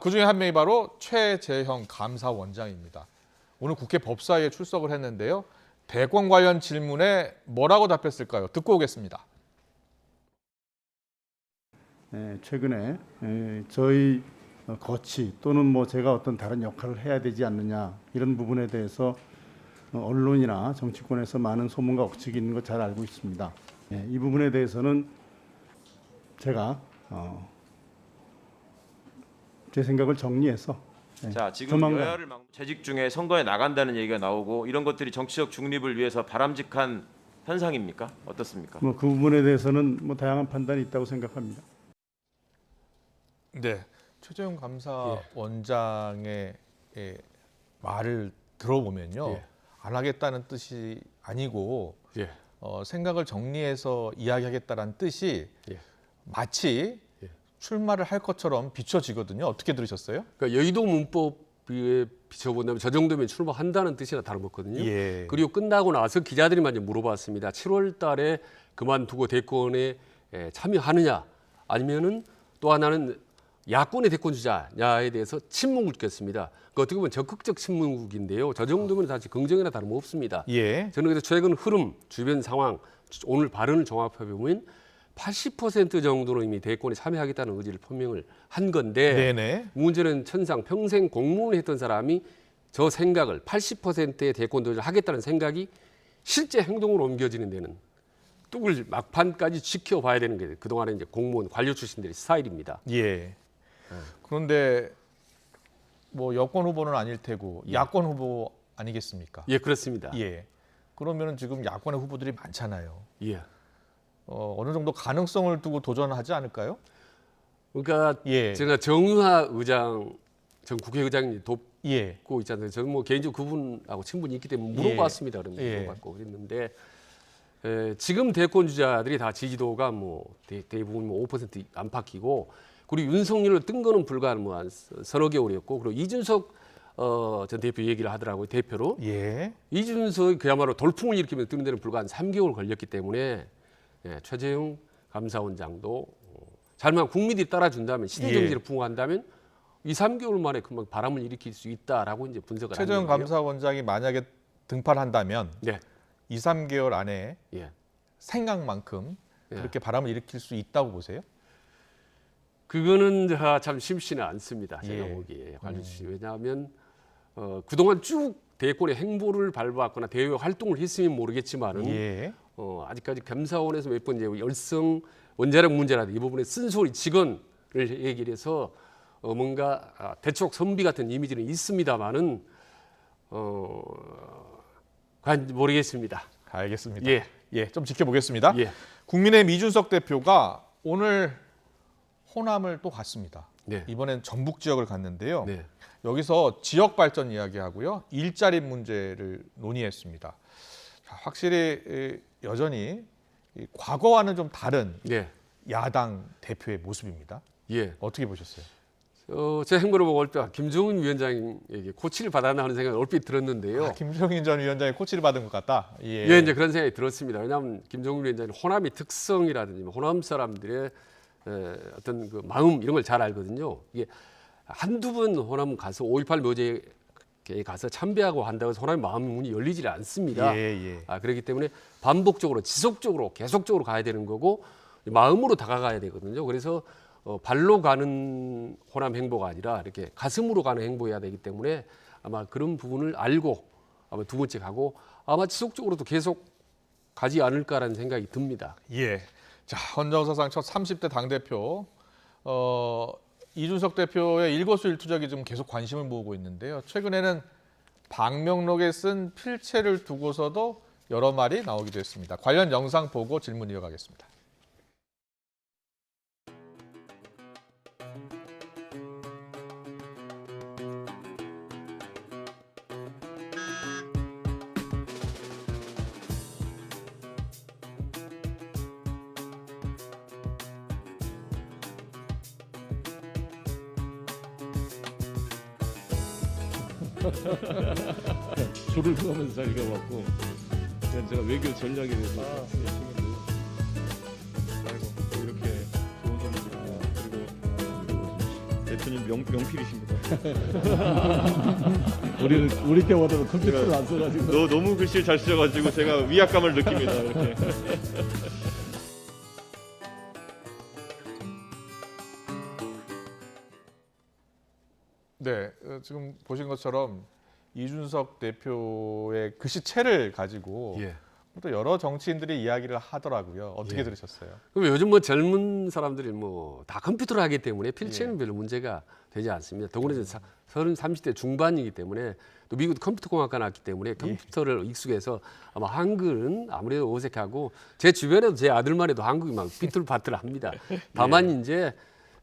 그중에 한 명이 바로 최재형 감사원장입니다. 오늘 국회 법사위에 출석을 했는데요. 대권 관련 질문에 뭐라고 답했을까요? 듣고 오겠습니다. 최근에 저희 거치 또는 뭐 제가 어떤 다른 역할을 해야 되지 않느냐 이런 부분에 대해서 언론이나 정치권에서 많은 소문과 억측이 있는 거 잘 알고 있습니다. 이 부분에 대해서는 제가 제 생각을 정리해서 자, 지금 여야를 재직 중에 선거에 나간다는 얘기가 나오고 이런 것들이 정치적 중립을 위해서 바람직한 현상입니까? 어떻습니까? 뭐 그 부분에 대해서는 뭐 다양한 판단이 있다고 생각합니다. 네, 최재형 감사원장의 말을 들어보면요, 안 하겠다는 뜻이 아니고 생각을 정리해서 이야기하겠다는 뜻이 마치 출마를 할 것처럼 비춰지거든요. 어떻게 들으셨어요? 그러니까 여의도 문법에 비춰본다면 저 정도면 출마한다는 뜻이나 다름없거든요. 그리고 끝나고 나서 기자들이 많이 물어봤습니다. 7월 달에 그만두고 대권에 참여하느냐, 아니면은 또 하나는 야권의 대권 주자냐에 대해서 침묵을 느꼈습니다. 그 어떻게 보면 적극적 침묵인데요. 저 정도면 사실 긍정이나 다름없습니다. 저는 그래서 최근 흐름, 주변 상황, 오늘 발언을 종합해 보면 80% 정도는 이미 대권에 참여하겠다는 의지를 표명을 한 건데 문제는 천상 평생 공무원을 했던 사람이 저 생각을 80%의 대권 도전을 하겠다는 생각이 실제 행동으로 옮겨지는 데는 뚝을 막판까지 지켜봐야 되는 게 그동안에 이제 공무원 관료 출신들의 스타일입니다. 그런데 뭐 여권 후보는 아닐 테고 야권 후보 아니겠습니까? 그렇습니다. 그러면은 지금 야권의 후보들이 많잖아요. 어느 정도 가능성을 두고 도전하지 않을까요? 그러니까 제가 정유하 의장 전 국회의장이 돕고 있잖아요. 저는 뭐 개인적으로 그분하고 친분이 있기 때문에 물어봤습니다. 물어봤고 그랬는데 지금 대권 주자들이 다 지지도가 뭐 대부분 뭐 5% 안팎이고, 그리고 윤석열을 뜬 거는 불과 뭐 한 서너 개월이었고, 그리고 이준석 전 대표 얘기를 하더라고요. 대표로. 이준석이 그야말로 돌풍을 일으키면서 뜨는 데는 불과 한 3개월 걸렸기 때문에 최재형 감사원장도 잘만 국민들이 따라준다면, 시대 정치를 부응한다면 2, 3개월 만에 금방 바람을 일으킬 수 있다라고 이제 분석을 하는데요. 최재형 감사원장이 만약에 등판한다면 2, 3개월 안에 생각만큼 그렇게 바람을 일으킬 수 있다고 보세요? 그거는 참 쉽지는 않습니다. 제가 보기에. 왜냐하면 그동안 쭉 대권의 행보를 밟았거나 대외 활동을 했으면 모르겠지만은 아직까지 감사원에서 몇 번 이제 열성 원자력 문제라든지 이 부분에 쓴소리 직원을 얘기를 해서 뭔가 대쪽 선비 같은 이미지는 있습니다만은 과연 모르겠습니다. 알겠습니다. 좀 지켜보겠습니다. 국민의힘 이준석 대표가 오늘 호남을 또 갔습니다. 이번엔 전북 지역을 갔는데요. 여기서 지역 발전 이야기하고요, 일자리 문제를 논의했습니다. 확실히 여전히 과거와는 좀 다른 야당 대표의 모습입니다. 어떻게 보셨어요? 제 행보를 보고 얼핏 김종인 위원장에게 코치를 받았나 하는 생각이 얼핏 들었는데요. 김종인 전 위원장이 코치를 받은 것 같다. 예. 예, 이제 그런 생각이 들었습니다. 왜냐하면 김종인 위원장은 호남의 특성이라든지 호남 사람들의 어떤 그 마음 이런 걸 잘 알거든요. 이게 한두 번 호남 가서 5.18 묘지에 가서 참배하고 한다고 해서 호남의 마음 문이 열리지 않습니다. 그렇기 때문에 반복적으로 지속적으로 계속적으로 가야 되는 거고 마음으로 다가가야 되거든요. 그래서 발로 가는 호남 행보가 아니라 이렇게 가슴으로 가는 행보여야 되기 때문에 아마 그런 부분을 알고 아마 두 번째 가고 아마 지속적으로도 계속 가지 않을까라는 생각이 듭니다. 예. 자, 헌정사상 첫 30대 당대표 이준석 대표의 일거수일투족이 좀 계속 관심을 모으고 있는데요. 최근에는 방명록에 쓴 필체를 두고서도 여러 말이 나오기도 했습니다. 관련 영상 보고 질문 이어가겠습니다. 줄을 서면서 잘 읽어봤고 제가 외교 전략에 대해서 아이고 이렇게 좋은 선물이구나. 그리고 대표님 명필이십니다. 우리 때보다도 컴퓨터를 안 써가지고 너무 글씨를 잘 쓰셔가지고 제가 위압감을 느낍니다. 이렇게. 네, 지금 보신 것처럼 이준석 대표의 글씨체를 가지고 또 여러 정치인들이 이야기를 하더라고요. 어떻게 들으셨어요? 그럼 요즘 뭐 젊은 사람들이 뭐 다 컴퓨터를 하기 때문에 필체는 별로 문제가 되지 않습니다. 더구나 30대 중반이기 때문에 또 미국도 컴퓨터 공학과 나왔기 때문에 컴퓨터를 익숙해서 아마 한글은 아무래도 어색하고 제 주변에도 제 아들만 해도 한국이 막 삐뚤바뚤 합니다. 다만 이제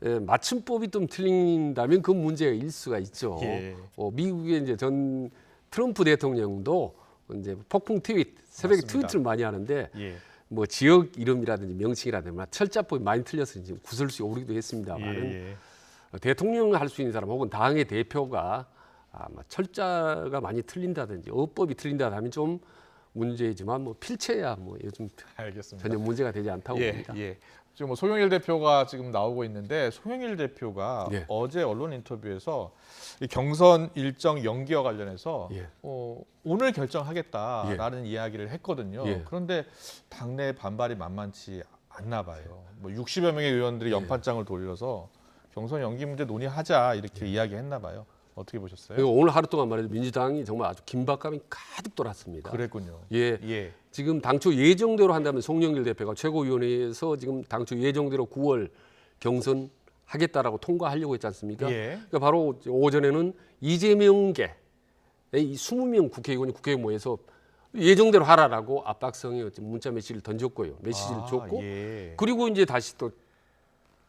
맞춤법이 좀 틀린다면 그 문제가 일 수가 있죠. 미국의 이제 전 트럼프 대통령도 이제 폭풍 트윗, 새벽에 트위트를 많이 하는데 뭐 지역 이름이라든지 명칭이라든지 철자법이 많이 틀려서 이제 구설수에 오르기도 했습니다만은 대통령 할 수 있는 사람 혹은 당의 대표가 아마 철자가 많이 틀린다든지 어법이 틀린다 하면 좀 문제이지만 뭐 필체야 뭐 요즘 전혀 문제가 되지 않다고 봅니다. 지금 뭐 송영일 대표가 지금 나오고 있는데 송영일 대표가 어제 언론 인터뷰에서 이 경선 일정 연기와 관련해서 오늘 결정하겠다라는 이야기를 했거든요. 그런데 당내 반발이 만만치 않나 봐요. 뭐 60여 명의 의원들이 연판장을 돌려서 경선 연기 문제 논의하자 이렇게 이야기했나 봐요. 어떻게 보셨어요? 오늘 하루 동안 말해도 민주당이 정말 아주 긴박감이 가득 돌았습니다. 그랬군요. 지금 당초 예정대로 한다면 송영길 대표가 최고위원회에서 지금 당초 예정대로 9월 경선 하겠다라고 통과하려고 했지 않습니까? 그러니까 바로 오전에는 이재명계 이 20명 국회의원이 국회에 모여서 예정대로 하라라고 압박성의 문자 메시지를 던졌고요. 메시지를 줬고 그리고 이제 다시 또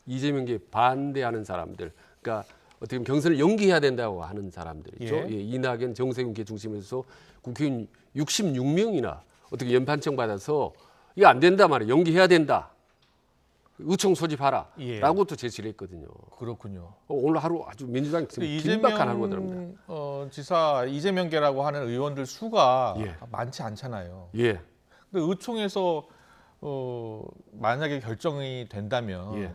이재명계 반대하는 사람들, 그러니까 어떻게 보면 경선을 연기해야 된다고 하는 사람들이죠. 이낙연, 정세균계 중심에서 국회의원 66명이나 어떻게 연판청 받아서 이거 안 된다 말이야. 연기해야 된다. 의총 소집하라라고 또 제시를 했거든요. 그렇군요. 오늘 하루 아주 민주당 긴박한 하루가 됩니다. 지사 이재명계라고 하는 의원들 수가 많지 않잖아요. 근데 의총에서 만약에 결정이 된다면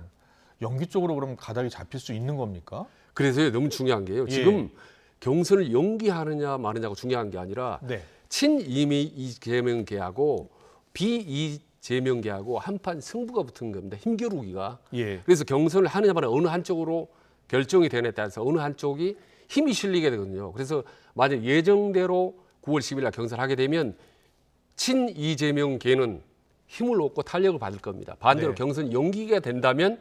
연기 쪽으로 그럼 가닥이 잡힐 수 있는 겁니까? 그래서 너무 중요한 게요. 지금 경선을 연기하느냐 마느냐가 중요한 게 아니라 친이재명계하고 비이재명계하고 한판 승부가 붙은 겁니다. 힘겨루기가. 그래서 경선을 하느냐 마느냐 어느 한쪽으로 결정이 되느냐에 따라서 어느 한쪽이 힘이 실리게 되거든요. 그래서 만약 예정대로 9월 10일 날 경선을 하게 되면 친이재명계는 힘을 얻고 탄력을 받을 겁니다. 반대로 경선 연기가 된다면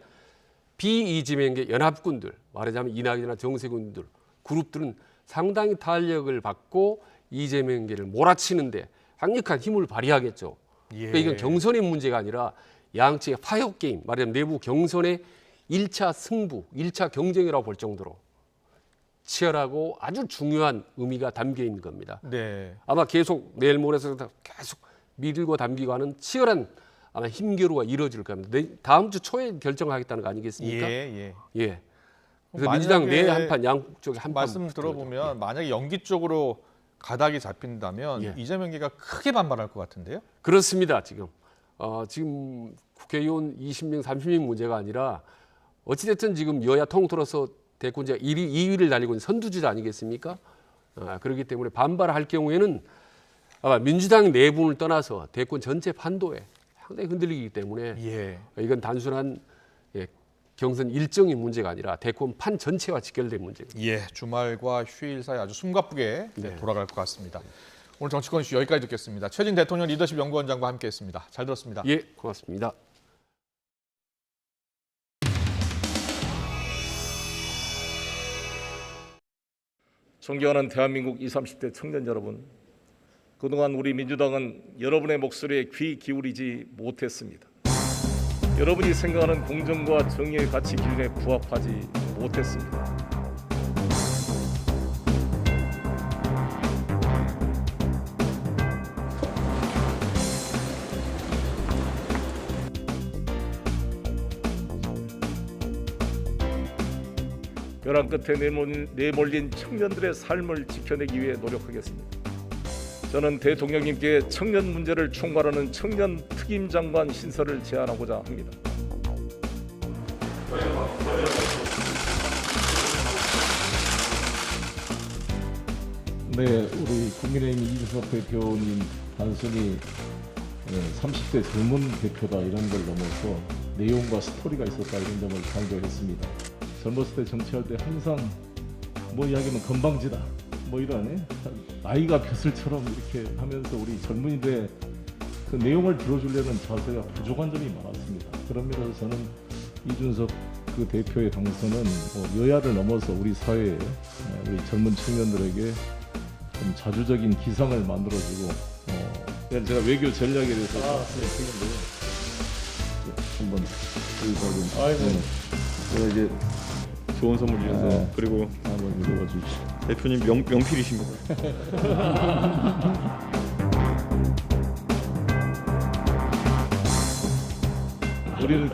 비이재명계 연합군들, 말하자면 이낙연이나 정세균들 그룹들은 상당히 탄력을 받고 이재명계를 몰아치는데 강력한 힘을 발휘하겠죠. 그러니까 이건 경선의 문제가 아니라 양측의 파격 게임, 말하자면 내부 경선의 1차 승부, 1차 경쟁이라고 볼 정도로 치열하고 아주 중요한 의미가 담겨 있는 겁니다. 아마 계속 내일 모레서 계속 밀고 당기고 하는 치열한 아마 힘겨루가 이루어질 겁니다. 다음 주 초에 결정하겠다는 거 아니겠습니까? 그래서 민주당 내 한판, 양쪽에 한판. 말씀 들어보면 만약에 연기 쪽으로 가닥이 잡힌다면 이재명계가 크게 반발할 것 같은데요? 그렇습니다. 지금 국회의원 20명, 30명 문제가 아니라 어찌됐든 지금 여야 통틀어서 대권자 2위를 달리고 있는 선두주자 아니겠습니까? 그렇기 때문에 반발할 경우에는 아마 민주당 내분을 떠나서 대권 전체 판도에 상당히 흔들리기 때문에 이건 단순한 경선 일정의 문제가 아니라 대권 판 전체와 직결된 문제입니다. 주말과 휴일 사이 아주 숨가쁘게 돌아갈 것 같습니다. 오늘 정치권 이슈 여기까지 듣겠습니다. 최진 대통령 리더십 연구원장과 함께했습니다. 잘 들었습니다. 고맙습니다. 존경하는 대한민국 20, 30대 청년 여러분, 그동안 우리 민주당은 여러분의 목소리에 귀 기울이지 못했습니다. 여러분이 생각하는 공정과 정의의 가치 기준에 부합하지 못했습니다. 벼랑 끝에 내몰린 청년들의 삶을 지켜내기 위해 노력하겠습니다. 저는 대통령님께 청년 문제를 총괄하는 청년 특임 장관 신설을 제안하고자 합니다. 네, 우리 국민의힘 이준석 대표님 단순히 30대 젊은 대표다 이런 걸 넘어서 내용과 스토리가 있었다 이런 점을 강조했습니다. 젊었을 때 정치할 때 항상 뭐 이야기하면 건방지다 뭐 이런 나이가 벼슬처럼 이렇게 하면서 우리 젊은이들의 그 내용을 들어주려는 자세가 부족한 점이 많았습니다. 그런 면에서 저는 이준석 그 대표의 당선은 여야를 넘어서 우리 사회에 우리 젊은 청년들에게 좀 자주적인 기상을 만들어주고 제가 외교 전략에 대해서 한번 제가 이제 좋은 선물 주셔서 그리고 한번 읽어봐 주십시오. 대표님 명필이십니다.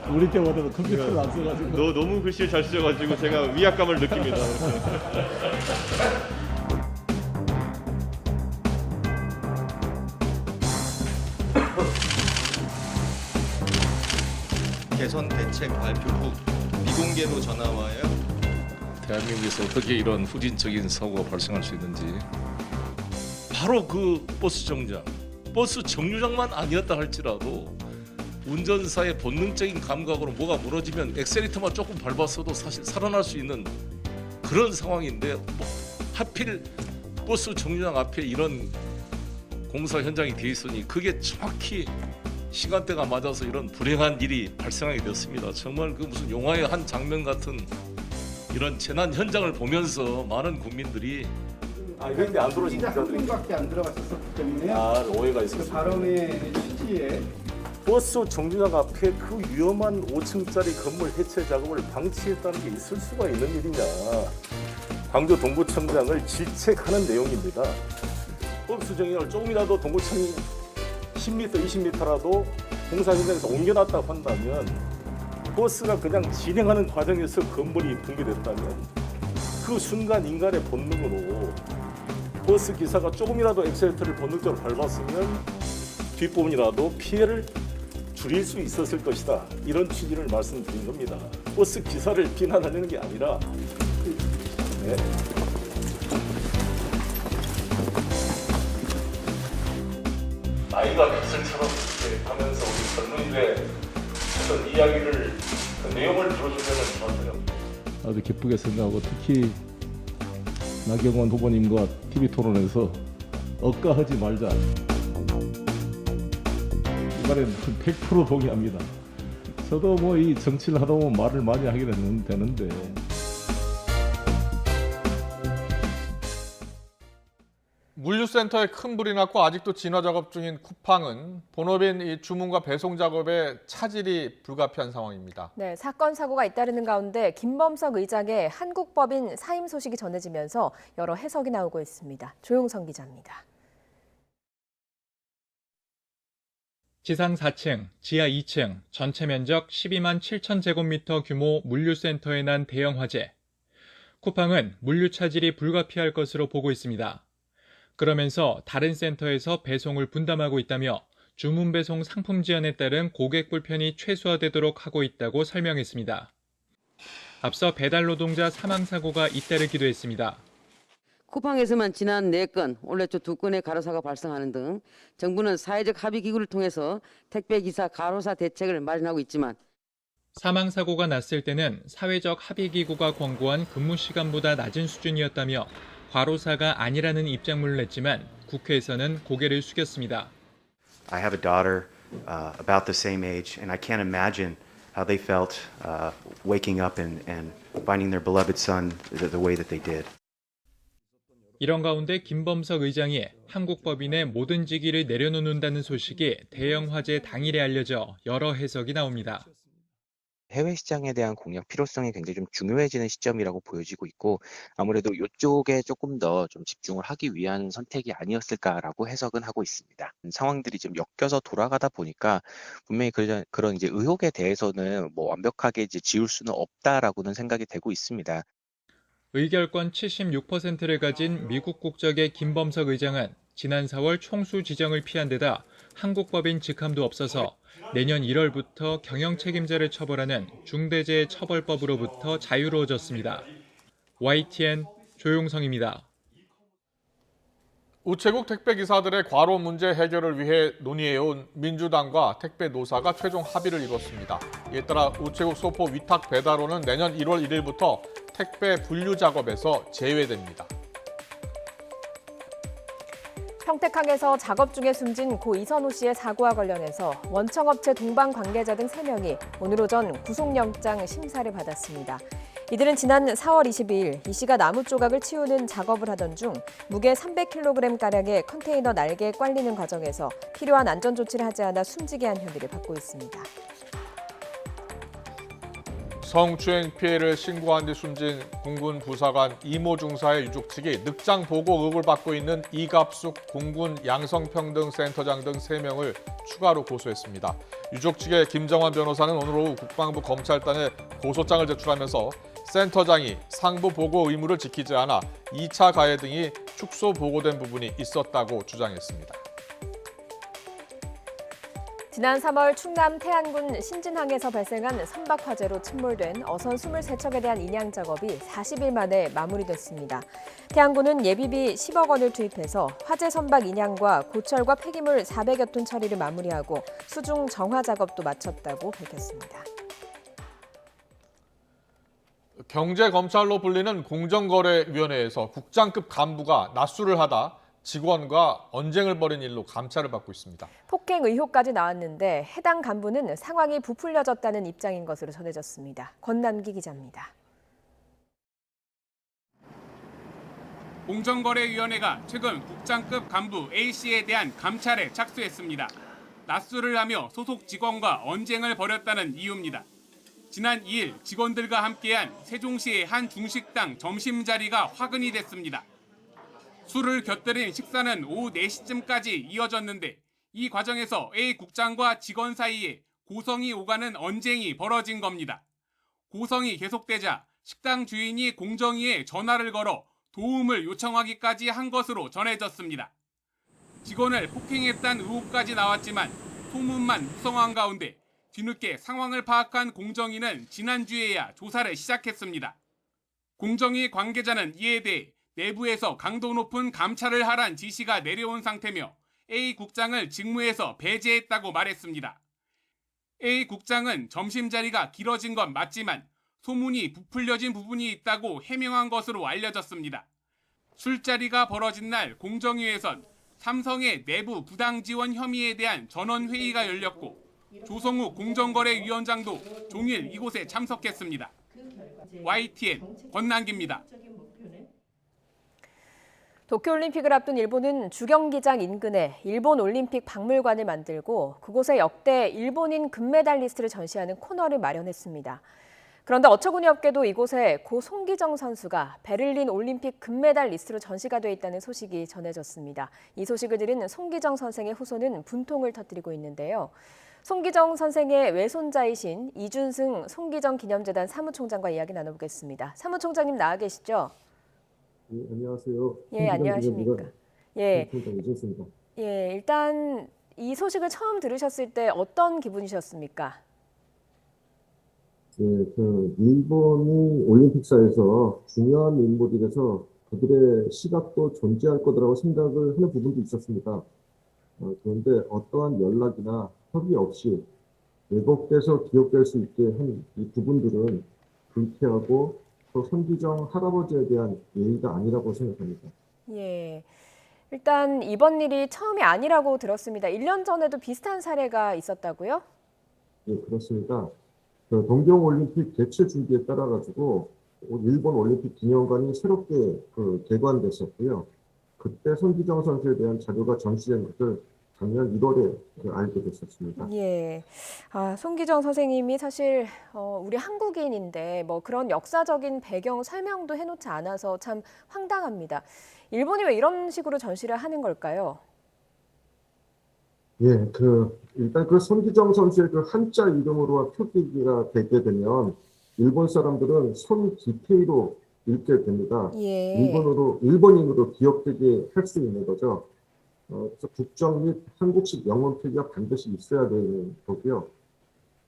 우리 때보다도 컴퓨터를 안 써가지고 너무 글씨를 잘 쓰셔가지고 제가 위압감을 느낍니다. 개선 대책 발표 후 비공개로 전화 와요. 대한민국에서 어떻게 이런 후진적인 사고가 발생할 수 있는지. 바로 그 버스 정류장, 버스 정류장만 아니었다 할지라도 운전사의 본능적인 감각으로 뭐가 무너지면 엑셀레이터만 조금 밟았어도 사실 살아날 수 있는 그런 상황인데 하필 버스 정류장 앞에 이런 공사 현장이 돼 있으니 그게 정확히 시간대가 맞아서 이런 불행한 일이 발생하게 되었습니다. 정말 그 무슨 영화의 한 장면 같은 이런 재난 현장을 보면서 많은 국민들이 그런데 안 들어오신 분밖에 안 들어갔었기 때문에 오해가 있었습니다. 그 발언의 취지에 버스 정류장 앞에 그 위험한 5층짜리 건물 해체 작업을 방치했다는 게 있을 수가 있는 일이냐. 광주 동구청장을 질책하는 내용입니다. 버스 정류장을 조금이라도 동구청이 10m, 20m라도 공사 현장에서 옮겨놨다고 한다면 버스가 그냥 진행하는 과정에서 건물이 붕괴됐다면 그 순간 인간의 본능으로 버스 기사가 조금이라도 엑셀레이터를 본능적으로 밟았으면 뒷부분이라도 피해를 줄일 수 있었을 것이다. 이런 취지를 말씀드린 겁니다. 버스 기사를 비난하려는 게 아니라 나이가 뱃슬처럼 이렇게 하면서 우리 젊은이들의 어떤 이야기를 그 내용을 들어주면 좋았어요. 아주 기쁘게 생각하고 특히 나경원 후보님과 TV 토론에서 억가하지 말자. 이번엔 100% 동의합니다. 저도 뭐 이 정치를 하다 보면 말을 많이 하게 되는데 물류센터에 큰 불이 났고 아직도 진화 작업 중인 쿠팡은 본업인 이 주문과 배송 작업에 차질이 불가피한 상황입니다. 네, 사건 사고가 잇따르는 가운데 김범석 의장의 한국법인 사임 소식이 전해지면서 여러 해석이 나오고 있습니다. 조용성 기자입니다. 지상 4층, 지하 2층, 전체 면적 12만 7천 제곱미터 규모 물류센터에 난 대형 화재. 쿠팡은 물류 차질이 불가피할 것으로 보고 있습니다. 그러면서 다른 센터에서 배송을 분담하고 있다며 주문 배송 상품 지연에 따른 고객 불편이 최소화되도록 하고 있다고 설명했습니다. 앞서 배달 노동자 사망 사고가 잇따르기도 했습니다. 쿠팡에서만 지난 4건, 올해 초 2건의 가로사가 발생하는 등 정부는 사회적 합의 기구를 통해서 택배기사 가로사 대책을 마련하고 있지만 사망 사고가 났을 때는 사회적 합의 기구가 권고한 근무 시간보다 낮은 수준이었다며 과로사가 아니라는 입장문을 냈지만 국회에서는 고개를 숙였습니다. I have a daughter about the same age, and I can't imagine how they felt waking up and finding their beloved son the way that they did. 이런 가운데 김범석 의장이 한국 법인의 모든 직위를 내려놓는다는 소식이 대형 화재 당일에 알려져 여러 해석이 나옵니다. 해외 시장에 대한 공략 필요성이 굉장히 좀 중요해지는 시점이라고 보여지고 있고 아무래도 이쪽에 조금 더 좀 집중을 하기 위한 선택이 아니었을까라고 해석은 하고 있습니다. 상황들이 좀 엮여서 돌아가다 보니까 분명히 그런 이제 의혹에 대해서는 뭐 완벽하게 이제 지울 수는 없다라고는 생각이 되고 있습니다. 의결권 76%를 가진 미국 국적의 김범석 의장은 지난 4월 총수 지정을 피한 데다 한국 법인 직함도 없어서 내년 1월부터 경영 책임자를 처벌하는 중대재해처벌법으로부터 자유로워졌습니다. YTN 조용성입니다. 우체국 택배기사들의 과로 문제 해결을 위해 논의해온 민주당과 택배 노사가 최종 합의를 이뤘습니다. 이에 따라 우체국 소포 위탁 배달원은 내년 1월 1일부터 택배 분류 작업에서 제외됩니다. 평택항에서 작업 중에 숨진 고 이선호 씨의 사고와 관련해서 원청업체 동반 관계자 등 3명이 오늘 오전 구속영장 심사를 받았습니다. 이들은 지난 4월 22일 이 씨가 나무 조각을 치우는 작업을 하던 중 무게 300kg가량의 컨테이너 날개에 꽐리는 과정에서 필요한 안전조치를 하지 않아 숨지게 한 혐의를 받고 있습니다. 성추행 피해를 신고한 뒤 숨진 공군 부사관 이모 중사의 유족 측이 늑장 보고 의혹을 받고 있는 이갑숙 공군 양성평등센터장 등 3명을 추가로 고소했습니다. 유족 측의 김정환 변호사는 오늘 오후 국방부 검찰단에 고소장을 제출하면서 센터장이 상부 보고 의무를 지키지 않아 2차 가해 등이 축소 보고된 부분이 있었다고 주장했습니다. 지난 3월 충남 태안군 신진항에서 발생한 선박 화재로 침몰된 어선 23척에 대한 인양 작업이 40일 만에 마무리됐습니다. 태안군은 예비비 10억 원을 투입해서 화재 선박 인양과 고철과 폐기물 400여 톤 처리를 마무리하고 수중 정화 작업도 마쳤다고 밝혔습니다. 경제검찰로 불리는 공정거래위원회에서 국장급 간부가 낮술을 하다 직원과 언쟁을 벌인 일로 감찰을 받고 있습니다. 폭행 의혹까지 나왔는데 해당 간부는 상황이 부풀려졌다는 입장인 것으로 전해졌습니다. 권남기 기자입니다. 공정거래위원회가 최근 국장급 간부 A씨에 대한 감찰에 착수했습니다. 낮술을 하며 소속 직원과 언쟁을 벌였다는 이유입니다. 지난 2일 직원들과 함께한 세종시의 한 중식당 점심자리가 화근이 됐습니다. 술을 곁들인 식사는 오후 4시쯤까지 이어졌는데 이 과정에서 A 국장과 직원 사이에 고성이 오가는 언쟁이 벌어진 겁니다. 고성이 계속되자 식당 주인이 공정위에 전화를 걸어 도움을 요청하기까지 한 것으로 전해졌습니다. 직원을 폭행했다는 의혹까지 나왔지만 소문만 무성한 가운데 뒤늦게 상황을 파악한 공정위는 지난주에야 조사를 시작했습니다. 공정위 관계자는 이에 대해 내부에서 강도 높은 감찰을 하란 지시가 내려온 상태며 A 국장을 직무에서 배제했다고 말했습니다. A 국장은 점심자리가 길어진 건 맞지만 소문이 부풀려진 부분이 있다고 해명한 것으로 알려졌습니다. 술자리가 벌어진 날 공정위에선 삼성의 내부 부당 지원 혐의에 대한 전원회의가 열렸고 조성욱 공정거래위원장도 종일 이곳에 참석했습니다. YTN 권남기입니다. 도쿄올림픽을 앞둔 일본은 주경기장 인근에 일본 올림픽 박물관을 만들고 그곳에 역대 일본인 금메달리스트를 전시하는 코너를 마련했습니다. 그런데 어처구니 없게도 이곳에 고 송기정 선수가 베를린 올림픽 금메달 리스트로 전시가 돼 있다는 소식이 전해졌습니다. 이 소식을 들은 송기정 선생의 후손은 분통을 터뜨리고 있는데요. 송기정 선생의 외손자이신 이준승 송기정 기념재단 사무총장과 이야기 나눠보겠습니다. 사무총장님 나와 계시죠? 네, 안녕하세요. 예, 안녕하십니까? 예. 이준승입니다. 예, 일단 이 소식을 처음 들으셨을 때 어떤 기분이셨습니까? 네, 일본이 올림픽사에서 중요한 인물이라서 그들의 시각도 존재할 거라고 생각을 하는 부분도 있었습니다. 그런데 어떠한 연락이나 협의 없이 왜곡돼서 기억될 수 있게 한 이 부분들은 불쾌하고 또 손기정 할아버지에 대한 예의가 아니라고 생각합니다. 예. 일단 이번 일이 처음이 아니라고 들었습니다. 1년 전에도 비슷한 사례가 있었다고요? 예, 그렇습니다. 동경올림픽 개최 준비에 따라 가지고 일본 올림픽 기념관이 새롭게 개관됐었고요. 그때 손기정 선수에 대한 자료가 전시된 것을 작년 1월에 알게 됐었습니다. 예. 송기정 선생님이 사실 우리 한국인인데 뭐 그런 역사적인 배경 설명도 해놓지 않아서 참 황당합니다. 일본이 왜 이런 식으로 전시를 하는 걸까요? 예, 일단 손기정 선수의 한자 이름으로 표기가 되게 되면 일본 사람들은 손 기태로 읽게 됩니다. 예. 일본인으로 기억되게 할 수 있는 거죠. 그래서 국정 및 한국식 영문 표기가 반드시 있어야 되는 거고요.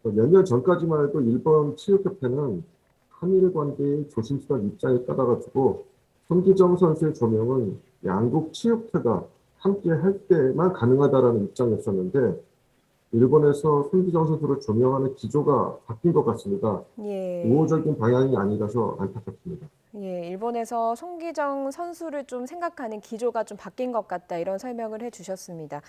몇 년 전까지만 해도 일본 체육협회는 한일 관계의 조심스러운 입장에 따라 가지고 손기정 선수의 조명은 양국 체육회가 함께 할 때만 가능하다라는 입장이었었는데 일본에서 손기정 선수를 조명하는 기조가 바뀐 것 같습니다. 예. 우호적인 방향이 아니라서 안타깝습니다. 예, 일본에서 송기정 선수를 좀 생각하는 기조가 좀 바뀐 것 같다 이런 설명을 해주셨습니다.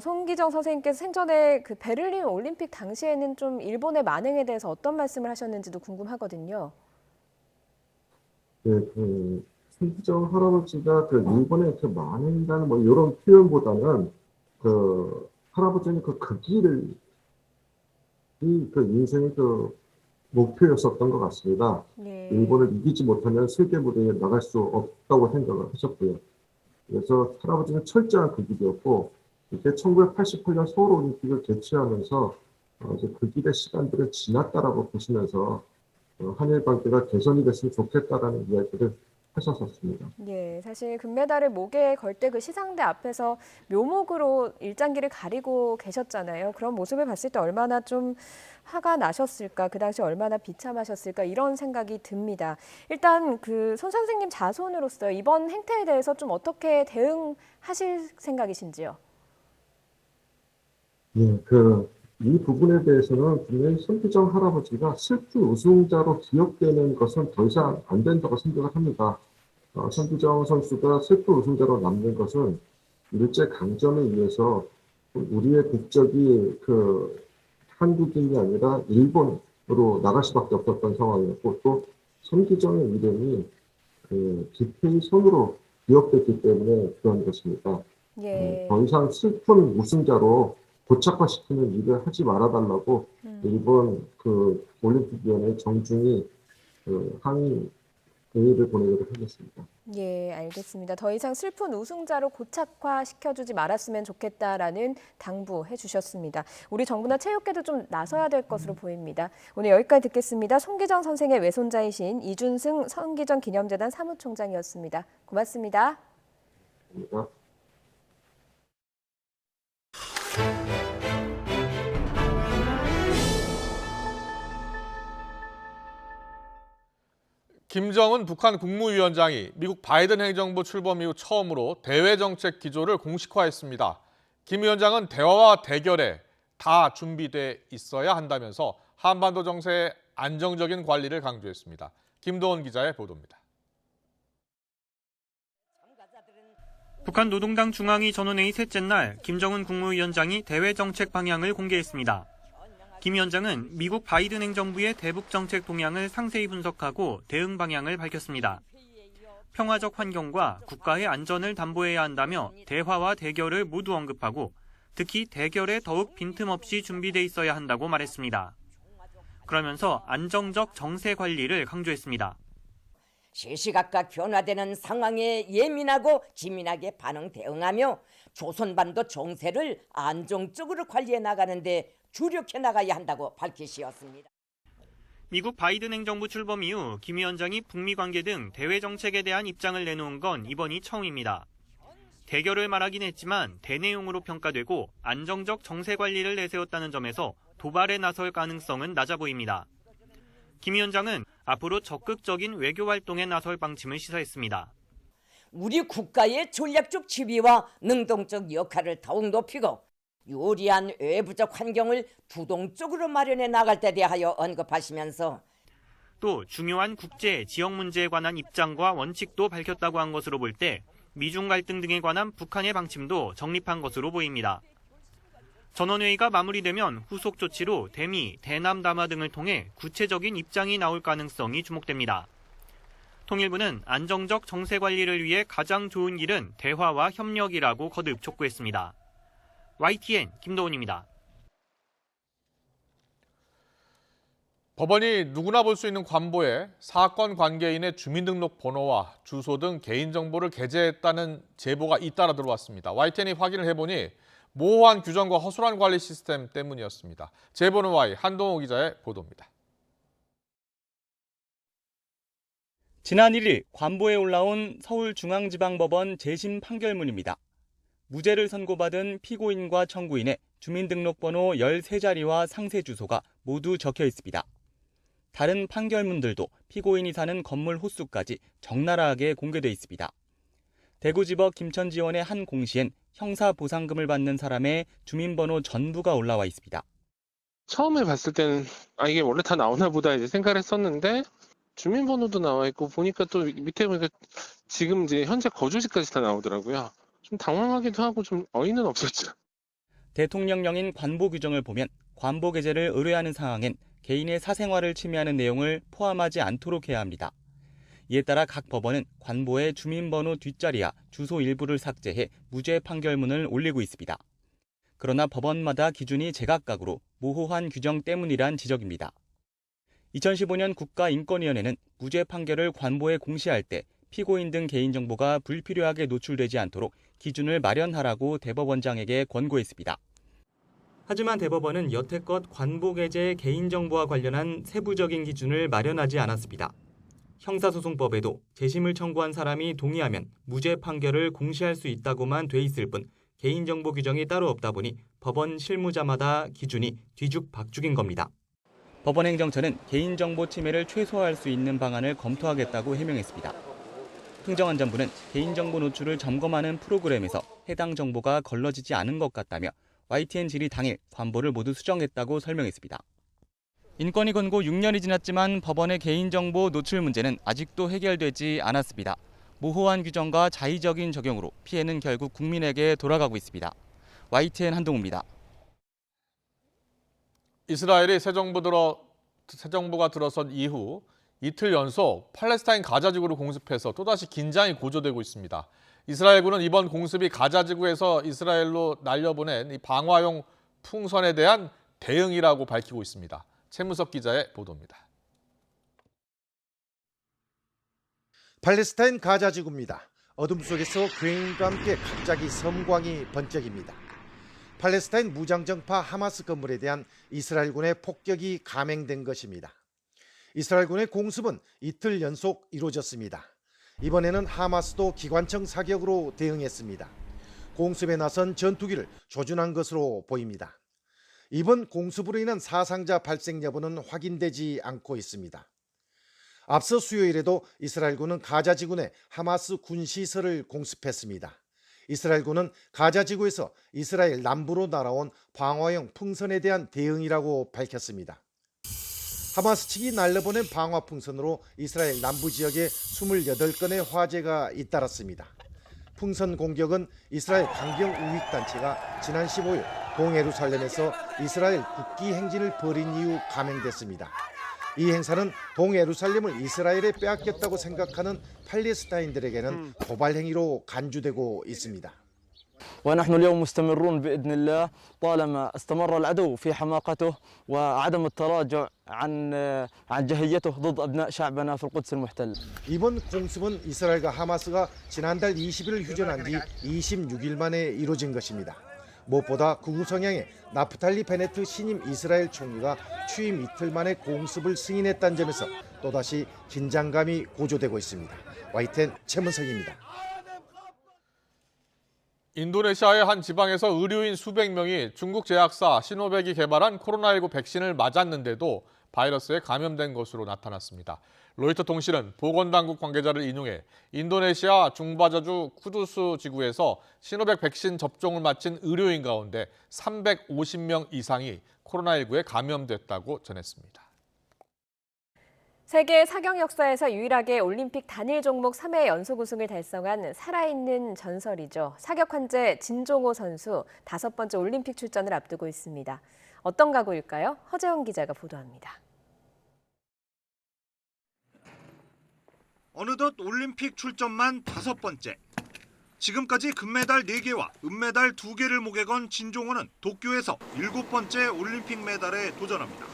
송기정 선생님께서 생전에 베를린 올림픽 당시에는 좀 일본의 만행에 대해서 어떤 말씀을 하셨는지도 궁금하거든요. 네, 손기정 할아버지가 일본의 만행이라는 이런 표현보다는 할아버지는 그 길이 인생의 목표였었던 것 같습니다. 네. 일본을 이기지 못하면 세계 무대에 나갈 수 없다고 생각을 하셨고요. 그래서 할아버지는 철저한 그 길이었고, 이게 1988년 서울올림픽을 개최하면서 이제 그 길의 시간들은 지났다라고 보시면서 한일 관계가 개선이 됐으면 좋겠다라는 이야기를 하셨었습니다. 예, 사실 금메달을 목에 걸 때 그 시상대 앞에서 묘목으로 일장기를 가리고 계셨잖아요. 그런 모습을 봤을 때 얼마나 좀 화가 나셨을까, 그 당시 얼마나 비참하셨을까 이런 생각이 듭니다. 일단 손 선생님 자손으로서 이번 행태에 대해서 좀 어떻게 대응하실 생각이신지요? 예, 이 부분에 대해서는 분명히 손기정 할아버지가 슬픈 우승자로 기억되는 것은 더 이상 안 된다고 생각을 합니다. 손기정 선수가 슬픈 우승자로 남는 것은 일제 강점에 의해서 우리의 국적이 한국인이 아니라 일본으로 나갈 수밖에 없었던 상황이었고, 또 손기정의 이름이 기태의 손으로 기억됐기 때문에 그런 것입니다. 예. 더 이상 슬픈 우승자로 고착화시키는 일을 하지 말아달라고 일본 올림픽위원회 정중히 항의 회의를 보내도록 하겠습니다. 예, 알겠습니다. 더 이상 슬픈 우승자로 고착화시켜주지 말았으면 좋겠다라는 당부해 주셨습니다. 우리 정부나 체육계도 좀 나서야 될 것으로 보입니다. 오늘 여기까지 듣겠습니다. 송기정 선생의 외손자이신 이준승 송기정 기념재단 사무총장이었습니다. 고맙습니다. 감사합니다. 김정은 북한 국무위원장이 미국 바이든 행정부 출범 이후 처음으로 대외정책 기조를 공식화했습니다. 김 위원장은 대화와 대결에 다 준비돼 있어야 한다면서 한반도 정세의 안정적인 관리를 강조했습니다. 김도원 기자의 보도입니다. 북한 노동당 중앙위 전원회의 셋째 날 김정은 국무위원장이 대외정책 방향을 공개했습니다. 김 위원장은 미국 바이든 행정부의 대북 정책 동향을 상세히 분석하고 대응 방향을 밝혔습니다. 평화적 환경과 국가의 안전을 담보해야 한다며 대화와 대결을 모두 언급하고 특히 대결에 더욱 빈틈없이 준비돼 있어야 한다고 말했습니다. 그러면서 안정적 정세 관리를 강조했습니다. 시시각각 변화되는 상황에 예민하고 기민하게 반응 대응하며 조선반도 정세를 안정적으로 관리해 나가는 데 주력해 나가야 한다고 밝히셨습니다. 미국 바이든 행정부 출범 이후 김 위원장이 북미 관계 등 대외 정책에 대한 입장을 내놓은 건 이번이 처음입니다. 대결을 말하긴 했지만 대내용으로 평가되고 안정적 정세 관리를 내세웠다는 점에서 도발에 나설 가능성은 낮아 보입니다. 김 위원장은 앞으로 적극적인 외교 활동에 나설 방침을 시사했습니다. 우리 국가의 전략적 지위와 능동적 역할을 더욱 높이고 유리한 외부적 환경을 부동적으로 마련해 나갈 데 대하여 언급하시면서 또 중요한 국제, 지역 문제에 관한 입장과 원칙도 밝혔다고 한 것으로 볼 때 미중 갈등 등에 관한 북한의 방침도 정립한 것으로 보입니다. 전원회의가 마무리되면 후속 조치로 대미, 대남 담화 등을 통해 구체적인 입장이 나올 가능성이 주목됩니다. 통일부는 안정적 정세 관리를 위해 가장 좋은 길은 대화와 협력이라고 거듭 촉구했습니다. YTN 김도훈입니다. 법원이 누구나 볼 수 있는 관보에 사건 관계인의 주민등록 번호와 주소 등 개인정보를 게재했다는 제보가 잇따라 들어왔습니다. YTN이 확인을 해보니 모호한 규정과 허술한 관리 시스템 때문이었습니다. 제보는 Y 한동호 기자의 보도입니다. 지난 1일 관보에 올라온 서울중앙지방법원 재심 판결문입니다. 무죄를 선고받은 피고인과 청구인의 주민등록번호 13자리와 상세 주소가 모두 적혀 있습니다. 다른 판결문들도 피고인이 사는 건물 호수까지 적나라하게 공개돼 있습니다. 대구지법 김천지원의 한 공시엔 형사보상금을 받는 사람의 주민번호 전부가 올라와 있습니다. 처음에 봤을 때는 이게 원래 다 나오나 보다 이제 생각을 했었는데 주민번호도 나와 있고 보니까 또 밑에 보니까 지금 이제 현재 거주지까지 다 나오더라고요. 좀 당황하기도 하고 좀 어이는 없었죠. 대통령령인 관보 규정을 보면 관보 게재를 의뢰하는 상황엔 개인의 사생활을 침해하는 내용을 포함하지 않도록 해야 합니다. 이에 따라 각 법원은 관보의 주민번호 뒷자리와 주소 일부를 삭제해 무죄 판결문을 올리고 있습니다. 그러나 법원마다 기준이 제각각으로 모호한 규정 때문이란 지적입니다. 2015년 국가인권위원회는 무죄 판결을 관보에 공시할 때 피고인 등 개인정보가 불필요하게 노출되지 않도록 기준을 마련하라고 대법원장에게 권고했습니다. 하지만 대법원은 여태껏 관보 게재 개인정보와 관련한 세부적인 기준을 마련하지 않았습니다. 형사소송법에도 재심을 청구한 사람이 동의하면 무죄 판결을 공시할 수 있다고만 돼 있을 뿐 개인정보 규정이 따로 없다 보니 법원 실무자마다 기준이 뒤죽박죽인 겁니다. 법원행정처는 개인정보 침해를 최소화할 수 있는 방안을 검토하겠다고 해명했습니다. 행정안전부는 개인정보 노출을 점검하는 프로그램에서 해당 정보가 걸러지지 않은 것 같다며 YTN 질의 당일 관보를 모두 수정했다고 설명했습니다. 인권위 권고 6년이 지났지만 법원의 개인정보 노출 문제는 아직도 해결되지 않았습니다. 모호한 규정과 자의적인 적용으로 피해는 결국 국민에게 돌아가고 있습니다. YTN 한동우입니다. 이스라엘이 새 정부가 들어선 이후 이틀 연속 팔레스타인 가자지구를 공습해서 또다시 긴장이 고조되고 있습니다. 이스라엘군은 이번 공습이 가자지구에서 이스라엘로 날려보낸 이 방화용 풍선에 대한 대응이라고 밝히고 있습니다. 최무석 기자의 보도입니다. 팔레스타인 가자지구입니다. 어둠 속에서 그레인과 함께 갑자기 섬광이 번쩍입니다. 팔레스타인 무장정파 하마스 건물에 대한 이스라엘군의 폭격이 감행된 것입니다. 이스라엘군의 공습은 이틀 연속 이루어졌습니다. 이번에는 하마스도 기관총 사격으로 대응했습니다. 공습에 나선 전투기를 조준한 것으로 보입니다. 이번 공습으로 인한 사상자 발생 여부는 확인되지 않고 있습니다. 앞서 수요일에도 이스라엘군은 가자지구 내 하마스 군시설을 공습했습니다. 이스라엘군은 가자지구에서 이스라엘 남부로 날아온 방화용 풍선에 대한 대응이라고 밝혔습니다. 하마스 측이 날려보낸 방화 풍선으로 이스라엘 남부 지역에 28건의 화재가 잇따랐습니다. 풍선 공격은 이스라엘 강경 우익단체가 지난 15일 동예루살렘에서 이스라엘 국기 행진을 벌인 이후 감행됐습니다. 이 행사는 동예루살렘을 이스라엘에 빼앗겼다고 생각하는 팔레스타인들에게는 도발 행위로 간주되고 있습니다. ونحن اليوم مستمرون بإذن الله طالما استمر العدو في حماقته وعدم التراجع عن جهيته ضد أبناء شعبنا في القدس المحتل. 이번 공습은 이스라엘과 하마스가 지난달 20일 휴전한 뒤 26일 만에 이루어진 것입니다. 무엇보다 극우 성향의 나프탈리 베네트 신임 이스라엘 총리가 취임 이틀 만에 공습을 승인했다는 점에서 또다시 긴장감이 고조되고 있습니다. YTN 최문석입니다. 인도네시아의 한 지방에서 의료인 수백 명이 중국 제약사 시노백이 개발한 코로나19 백신을 맞았는데도 바이러스에 감염된 것으로 나타났습니다. 로이터 통신은 보건당국 관계자를 인용해 인도네시아 중바자주 쿠두스 지구에서 시노백 백신 접종을 마친 의료인 가운데 350명 이상이 코로나19에 감염됐다고 전했습니다. 세계 사격 역사에서 유일하게 올림픽 단일 종목 3회 연속 우승을 달성한 살아있는 전설이죠. 사격 황제 진종호 선수 5번째 올림픽 출전을 앞두고 있습니다. 어떤 각오일까요? 허재원 기자가 보도합니다. 어느덧 올림픽 출전만 5번째. 지금까지 금메달 4개와 은메달 2개를 목에 건 진종호는 도쿄에서 7번째 올림픽 메달에 도전합니다.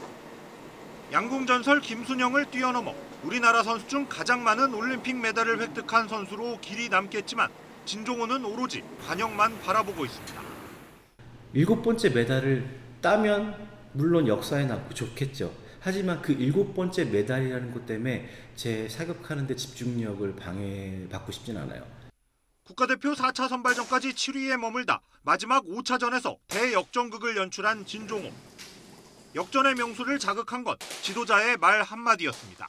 양궁 전설 김순영을 뛰어넘어 우리나라 선수 중 가장 많은 올림픽 메달을 획득한 선수로 길이 남겠지만 진종호는 오로지 관역만 바라보고 있습니다. 7번째 메달을 따면 물론 역사에 남고 좋겠죠. 하지만 그 7번째 메달이라는 것 때문에 제 사격하는 데 집중력을 방해받고 싶진 않아요. 국가대표 4차 선발전까지 7위에 머물다 마지막 5차전에서 대역전극을 연출한 진종호. 역전의 명수를 자극한 건 지도자의 말 한마디였습니다.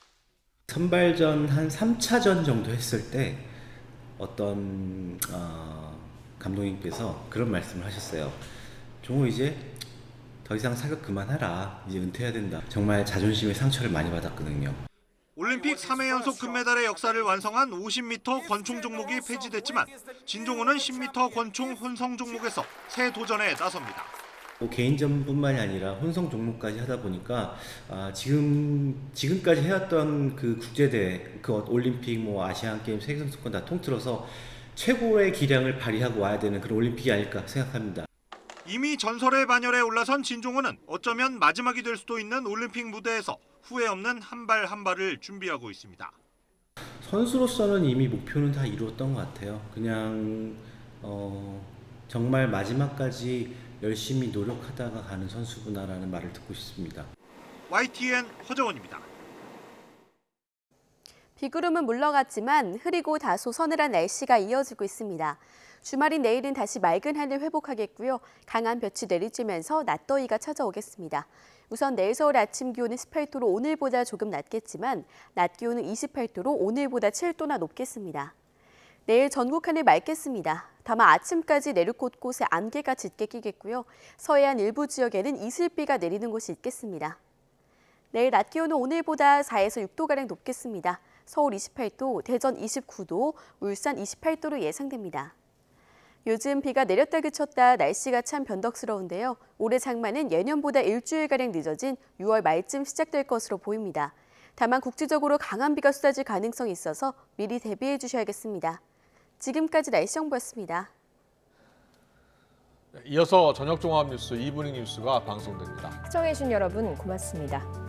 선발전 한 3차전 정도 했을 때 어떤 감독님께서 그런 말씀을 하셨어요. 종호 이제 더 이상 사격 그만하라. 이제 은퇴해야 된다. 정말 자존심에 상처를 많이 받았거든요. 올림픽 3회 연속 금메달의 역사를 완성한 50m 권총 종목이 폐지됐지만 진종호는 10m 권총 혼성 종목에서 새 도전에 나섭니다. 개인전뿐만이 아니라 혼성 종목까지 하다 보니까 지금까지 해왔던 그 국제대회, 그 올림픽, 아시안 게임, 세계 선수권 다 통틀어서 최고의 기량을 발휘하고 와야 되는 그런 올림픽이 아닐까 생각합니다. 이미 전설의 반열에 올라선 진종호는 어쩌면 마지막이 될 수도 있는 올림픽 무대에서 후회 없는 한 발 한 발을 준비하고 있습니다. 선수로서는 이미 목표는 다 이루었던 것 같아요. 그냥 정말 마지막까지 열심히 노력하다가 가는 선수구나라는 말을 듣고 싶습니다. YTN 허재원입니다. 비구름은 물러갔지만 흐리고 다소 서늘한 날씨가 이어지고 있습니다. 주말인 내일은 다시 맑은 하늘 회복하겠고요. 강한 볕이 내리쬐면서 낮더위가 찾아오겠습니다. 우선 내일 서울 아침 기온은 18도로 오늘보다 조금 낮겠지만 낮 기온은 28도로 오늘보다 7도나 높겠습니다. 내일 전국 하늘 맑겠습니다. 다만 아침까지 내륙 곳곳에 안개가 짙게 끼겠고요. 서해안 일부 지역에는 이슬비가 내리는 곳이 있겠습니다. 내일 낮 기온은 오늘보다 4에서 6도가량 높겠습니다. 서울 28도, 대전 29도, 울산 28도로 예상됩니다. 요즘 비가 내렸다 그쳤다 날씨가 참 변덕스러운데요. 올해 장마는 예년보다 일주일가량 늦어진 6월 말쯤 시작될 것으로 보입니다. 다만 국지적으로 강한 비가 쏟아질 가능성이 있어서 미리 대비해 주셔야겠습니다. 지금까지 날씨 정보였습니다. 이어서 저녁 종합 뉴스 이브닝 뉴스가 방송됩니다. 시청해주신 여러분 고맙습니다.